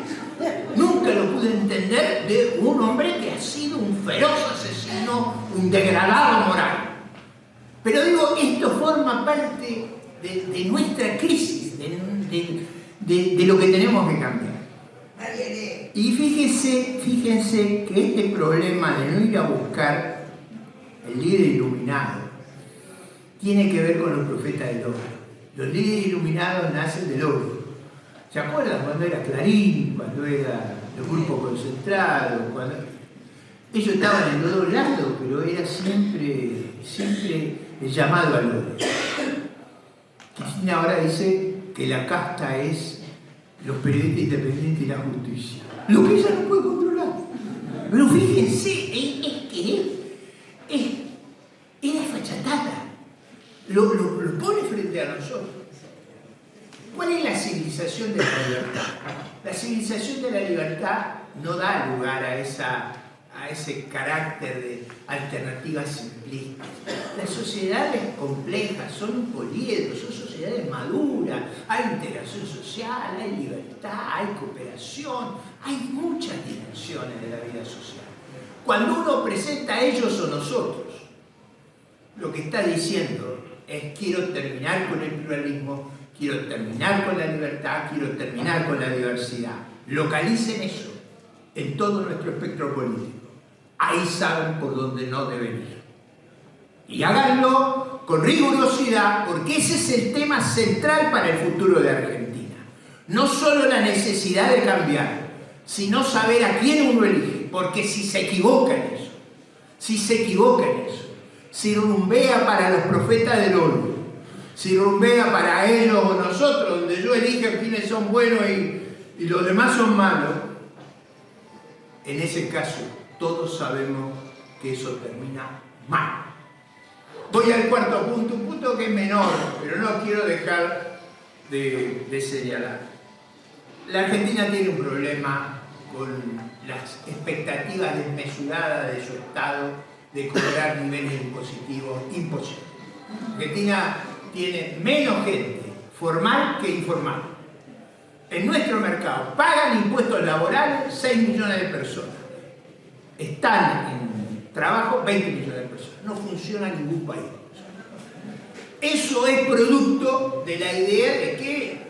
Nunca lo pude entender de un hombre que ha sido un feroz asesino, un degradado moral. Pero digo, esto forma parte de nuestra crisis, de lo que tenemos que cambiar. Y fíjense que este problema de no ir a buscar el líder iluminado tiene que ver con los profetas del odio. Los líderes iluminados nacen del odio. ¿Se acuerdan cuando era Clarín, cuando era el grupo concentrado? Cuando... Ellos estaban en los dos lados, pero era siempre el llamado al odio. Cristina ahora dice que la casta es los periodistas independientes y la justicia. Lo que ella no puede controlar. Pero fíjense, es desfachatada. Lo pone frente a nosotros. ¿Cuál es la civilización de la libertad? La civilización de la libertad no da lugar a ese carácter de alternativas simplistas. Las sociedades complejas son un poliedro, son sociedades maduras, hay integración social, hay libertad, hay cooperación, hay muchas dimensiones de la vida social. Cuando uno presenta a ellos o nosotros, lo que está diciendo es quiero terminar con el pluralismo, quiero terminar con la libertad, quiero terminar con la diversidad. Localicen eso en todo nuestro espectro político. Ahí saben por dónde no deben ir. Y háganlo con rigurosidad, porque ese es el tema central para el futuro de Argentina. No solo la necesidad de cambiar, sino saber a quién uno elige, porque si se equivoca en eso, si rumbea para los profetas del odio, Si rumbea para ellos o nosotros, donde yo elijo quiénes son buenos y los demás son malos, en ese caso todos sabemos que eso termina mal. Voy al cuarto punto, un punto que es menor, pero no quiero dejar de señalar. La Argentina tiene un problema con las expectativas desmesuradas de su Estado de cobrar niveles impositivos imposibles. Argentina tiene menos gente formal que informal. En nuestro mercado pagan impuestos laborales 6 millones de personas. Están en trabajo 20 millones de personas. No funciona en ningún país. Eso es producto de la idea de que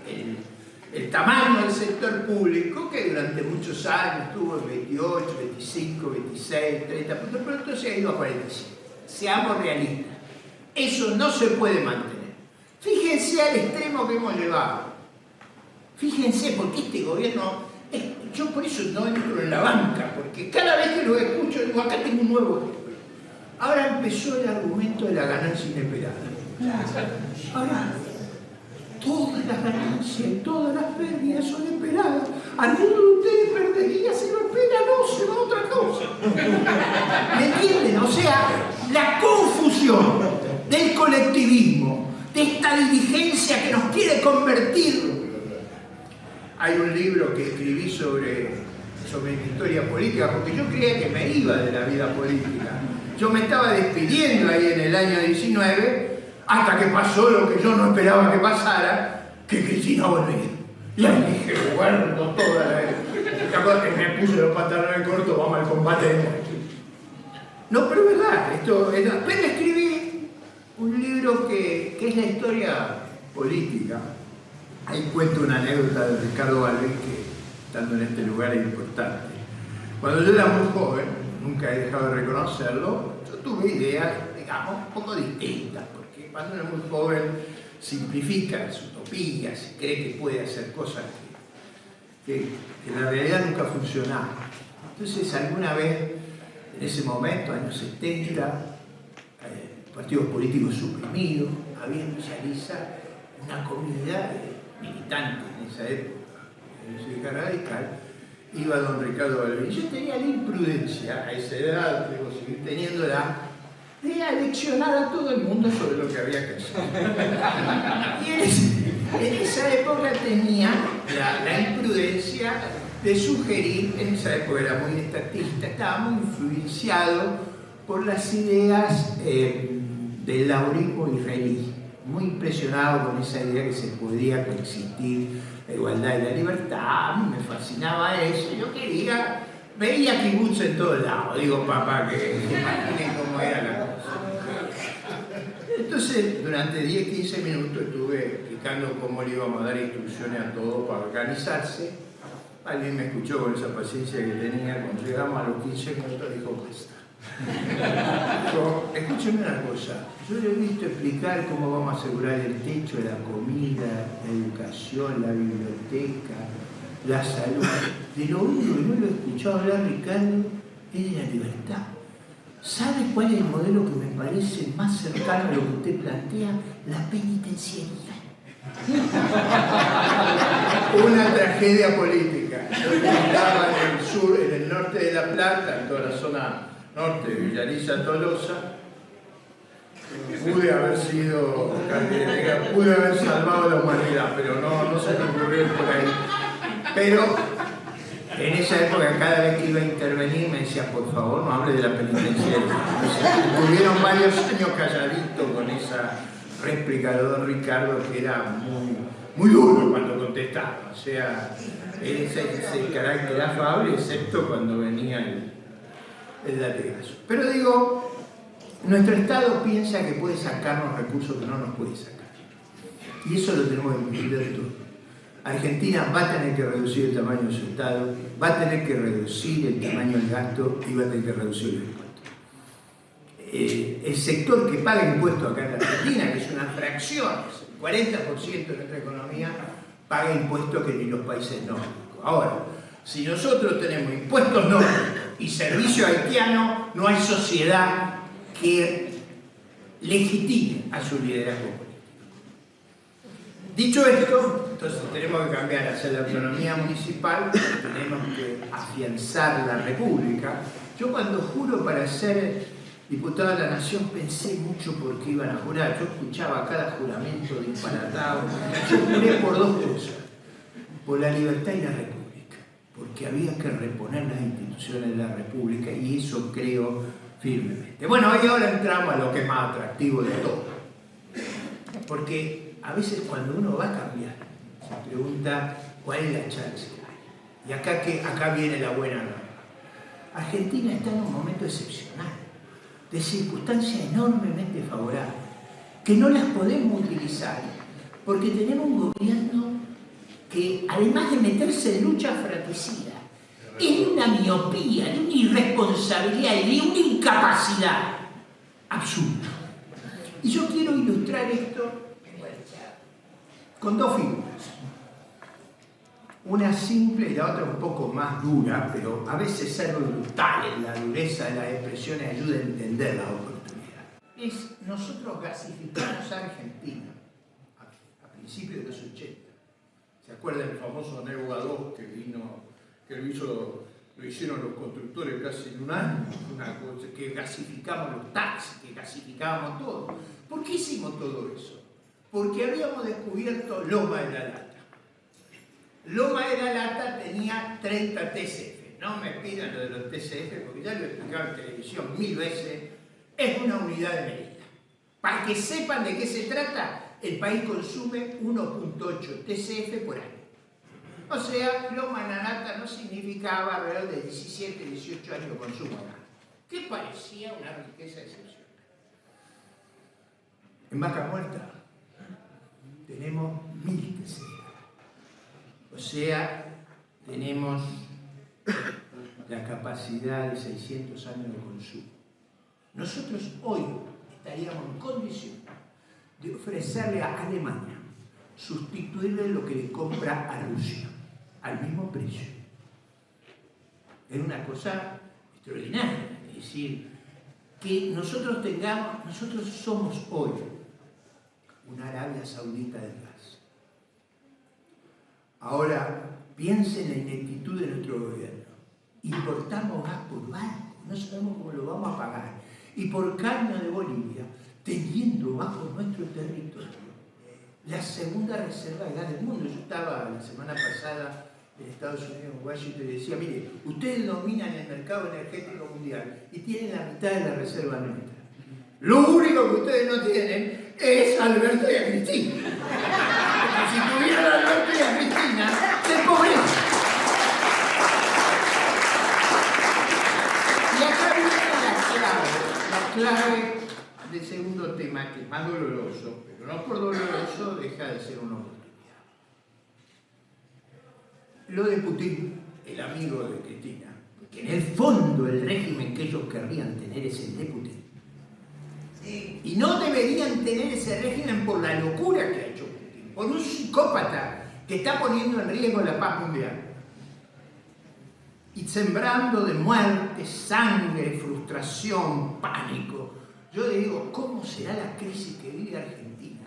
el tamaño del sector público, que durante muchos años estuvo en 28, 25, 26, 30 puntos, pero entonces se ha ido a 45. Seamos realistas. Eso no se puede mantener. Fíjense al extremo que hemos llevado. Fíjense, porque este gobierno, yo por eso no entro en la banca, porque cada vez que lo escucho digo, acá tengo un nuevo ejemplo. Ahora empezó el argumento de la ganancia inesperada. Ahora, todas las ganancias y todas las pérdidas son esperadas. Alguno de ustedes perdería, se lo espera, no, se va a otra cosa. ¿Me entienden? O sea, la confusión del colectivismo, de esta diligencia que nos quiere convertir. Hay un libro que escribí sobre mi historia política, porque yo creía que me iba de la vida política. Yo me estaba despidiendo ahí en el año 19, hasta que pasó lo que yo no esperaba que pasara, que Cristina volvía. Y ahí dije, guardo toda la... ¿Te acuerdas que me puse los pantalones cortos, vamos al combate de muerte? No, pero es verdad, esto es... Pero escribí un libro que es la historia política. Ahí cuento una anécdota de Ricardo Balbín que, estando en este lugar, es importante. Cuando yo era muy joven, nunca he dejado de reconocerlo, yo tuve ideas, digamos, un poco distintas, porque cuando uno es muy joven simplifica las utopías y cree que puede hacer cosas que en la realidad nunca funcionaban. Entonces, alguna vez, en ese momento, años 70, partidos políticos suprimidos, había en Villaliza una comunidad de militantes en esa época, en la radical, iba don Ricardo Balbín. Yo tenía la imprudencia, a esa edad, debo seguir teniéndola, de aleccionar a todo el mundo sobre lo que había que hacer. Y en esa época tenía la imprudencia de sugerir, en esa época era muy estatista, estaba muy influenciado por las ideas del laurismo israelí, muy impresionado con esa idea que se podía coexistir la igualdad y la libertad. A mí me fascinaba eso, yo quería, veía kibbutz en todos lados, digo papá, que imaginen cómo era la cosa. Entonces, durante 10-15 minutos estuve explicando cómo le íbamos a dar instrucciones a todos para organizarse. Alguien me escuchó con esa paciencia que tenía. Cuando llegamos a los 15 minutos dijo, basta. Dijo, escúcheme una cosa, yo le he visto explicar cómo vamos a asegurar el techo, la comida, la educación, la biblioteca, la salud. De lo único que no lo he escuchado hablar, Ricardo, es de la libertad. ¿Sabe cuál es el modelo que me parece más cercano a lo que usted plantea? La penitenciaría. Una tragedia política. Yo estaba en el sur, en el norte de La Plata, en toda la zona norte de Villaliza, Tolosa. Pude haber salvado la humanidad, pero no se me ocurrió por ahí. Pero en esa época, cada vez que iba a intervenir, me decía, por favor, no hable de la penitenciaria. Tuvieron varios años calladitos con esa réplica de don Ricardo, que era muy duro cuando contestaba. O sea, ese carácter afable, excepto cuando venía el latigazo. Pero digo, nuestro Estado piensa que puede sacarnos recursos que no nos puede sacar. Y eso lo tenemos que entender todos. Argentina va a tener que reducir el tamaño de su Estado, va a tener que reducir el tamaño del gasto y va a tener que reducir los impuestos. El sector que paga impuestos acá en la Argentina, que es una fracción, el 40% de nuestra economía, paga impuestos que ni los países nórdicos. Ahora, si nosotros tenemos impuestos nórdicos y servicio haitiano, no hay sociedad que legitime a su liderazgo político. Dicho esto, entonces tenemos que cambiar hacia la autonomía municipal, tenemos que afianzar la república. Yo cuando juro para ser diputado de la Nación pensé mucho por qué iban a jurar. Yo escuchaba cada juramento disparatado. Yo juré por dos cosas: por la libertad y la república, porque había que reponer las instituciones de la república, y eso creo firmemente. Bueno, y ahora entramos a lo que es más atractivo de todo, porque a veces cuando uno va a cambiar se pregunta cuál es la chance que hay. Y acá viene la buena nueva. Argentina está en un momento excepcional, de circunstancias enormemente favorables, que no las podemos utilizar, porque tenemos un gobierno que, además de meterse en lucha fratricida, es de una miopía, de una irresponsabilidad y de una incapacidad absurda. Y yo quiero ilustrar esto con dos figuras. Una simple y la otra un poco más dura, pero a veces ser brutal en la dureza de las expresiones ayuda a entender las oportunidades. Nosotros gasificamos a Argentina a principios de los 80. ¿Se acuerdan del famoso Nebo A2 que vino, que lo hicieron los constructores casi en un año? Una cosa, que gasificamos los taxis, que gasificábamos todo. ¿Por qué hicimos todo eso? Porque habíamos descubierto Loma de la Lata. Loma de la Lata tenía 30 TCF. No me pidan lo de los TCF, porque ya lo he explicado en televisión 1000 veces. Es una unidad de medida. Para que sepan de qué se trata, el país consume 1.8 TCF por año. O sea, Loma de la Lata no significaba alrededor de 17, 18 años de consumo acá, que parecía una riqueza excepcional. En Vaca Muerta tenemos 1000 TCF. O sea, tenemos la capacidad de 600 años de consumo. Nosotros hoy estaríamos en condición de ofrecerle a Alemania sustituirle lo que le compra a Rusia al mismo precio. Es una cosa extraordinaria. Es decir, que nosotros somos hoy una Arabia Saudita del gas. Ahora, piensen en la ineptitud de nuestro gobierno. Importamos gas por barco, no sabemos cómo lo vamos a pagar. Y por caño de Bolivia, teniendo bajo nuestro territorio la segunda reserva de gas del mundo. Yo estaba la semana pasada en Estados Unidos, en Washington, y decía, mire, ustedes dominan el mercado energético mundial y tienen la mitad de la reserva nuestra. Lo único que ustedes no tienen es a Alberto y a Cristina. Porque si tuvieran a Alberto y a Cristina, se pobreza. Y acá viene la clave del segundo tema, que es más doloroso, pero no por doloroso deja de ser una oportunidad. Lo de Putin, el amigo de Cristina, porque en el fondo el régimen que ellos querrían tener es el de Putin. Y no deberían tener ese régimen por la locura que ha hecho Putin, por un psicópata que está poniendo en riesgo la paz mundial y sembrando de muerte, sangre, frustración, pánico. Yo le digo, ¿cómo será la crisis que vive Argentina?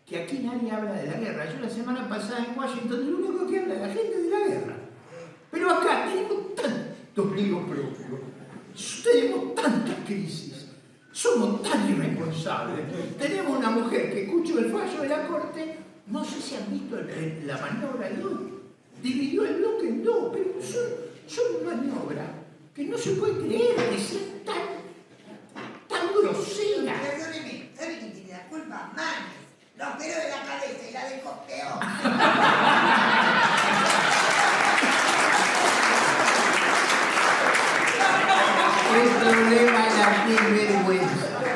Que aquí nadie habla de la guerra. Yo la semana pasada en Washington, lo único que habla la gente de la guerra. Pero acá tenemos tantos líos propios, tenemos tantas crisis, somos tan irresponsables. Tenemos una mujer que escuchó el fallo de la Corte, no sé si han visto la maniobra de hoy, dividió el bloque en dos, pero son maniobras que no se puede creer que sean tan groseras. Perdóneme, ¿sabe quién tiene la culpa? Manes. Los pelos de la cabeza y la del costeo. El problema es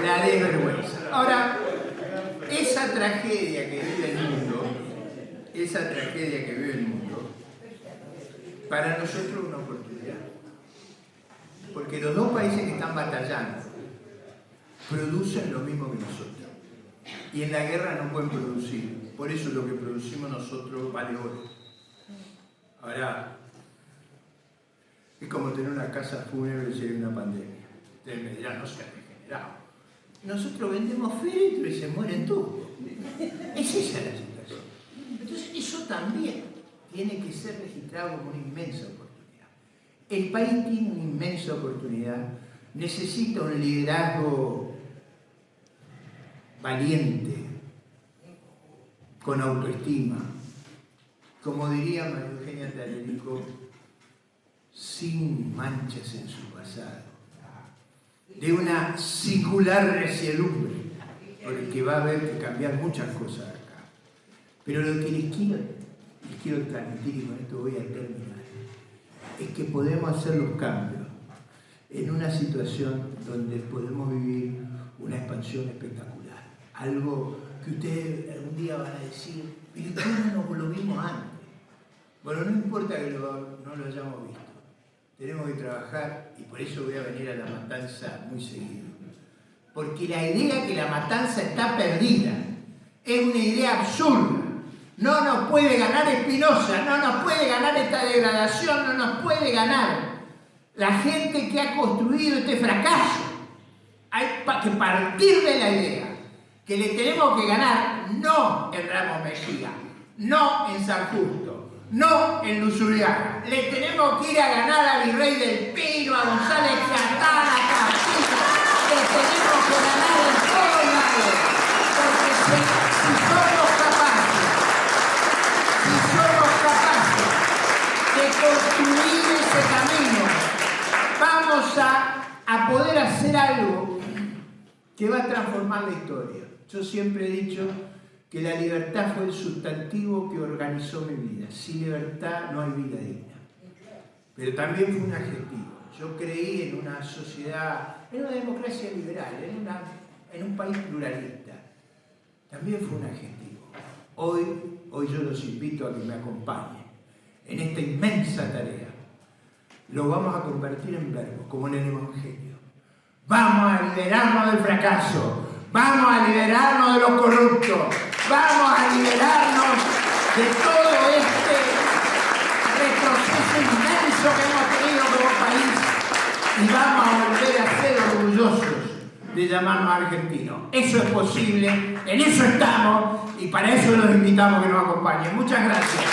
la desvergüenza. Ahora, esa tragedia que vive el mundo, para nosotros es una oportunidad. Porque los dos países que están batallando producen lo mismo que nosotros. Y en la guerra no pueden producir. Por eso lo que producimos nosotros vale oro. Ahora, es como tener una casa fúnebre si hay una pandemia. Ustedes me dirán, no se ha regenerado. Nosotros vendemos féretros y se mueren todos. Es esa la situación. Eso también tiene que ser registrado como una inmensa oportunidad. El país tiene una inmensa oportunidad, necesita un liderazgo valiente, con autoestima, como diría María Eugenia Talerico, sin manchas en su pasado, de una singular reciedumbre, porque va a haber que cambiar muchas cosas acá. Pero lo que les quiero transmitir, y con esto voy a terminar, es que podemos hacer los cambios en una situación donde podemos vivir una expansión espectacular. Algo que ustedes algún día van a decir, pero ¿cómo no lo vimos antes? Bueno, no importa que no lo hayamos visto. Tenemos que trabajar, y por eso voy a venir a La Matanza muy seguido. Porque la idea que La Matanza está perdida es una idea absurda. No nos puede ganar Espinosa, no nos puede ganar esta degradación, no nos puede ganar la gente que ha construido este fracaso. Hay que partir de la idea que le tenemos que ganar no en Ramos Mejía, no en San Justo, no en Luzuriaga. Le tenemos que ir a ganar a Virrey del Pino, a González Catán, a Castillo. Le tenemos que ganar en todos lados. Porque si somos capaces de construir ese camino, vamos a poder hacer algo que va a transformar la historia. Yo siempre he dicho que la libertad fue el sustantivo que organizó mi vida. Sin libertad no hay vida digna. Pero también fue un adjetivo. Yo creí en una sociedad, en una democracia liberal, en un país pluralista. También fue un adjetivo. Hoy yo los invito a que me acompañen en esta inmensa tarea. Lo vamos a convertir en verbo, como en el Evangelio. Vamos a liberarnos del fracaso. Vamos a liberarnos de los corruptos. Vamos a liberarnos de todo este retroceso inmenso que hemos tenido como país. Y vamos a volver a ser orgullosos de llamarnos argentinos. Eso es posible, en eso estamos, y para eso los invitamos que nos acompañen. Muchas gracias.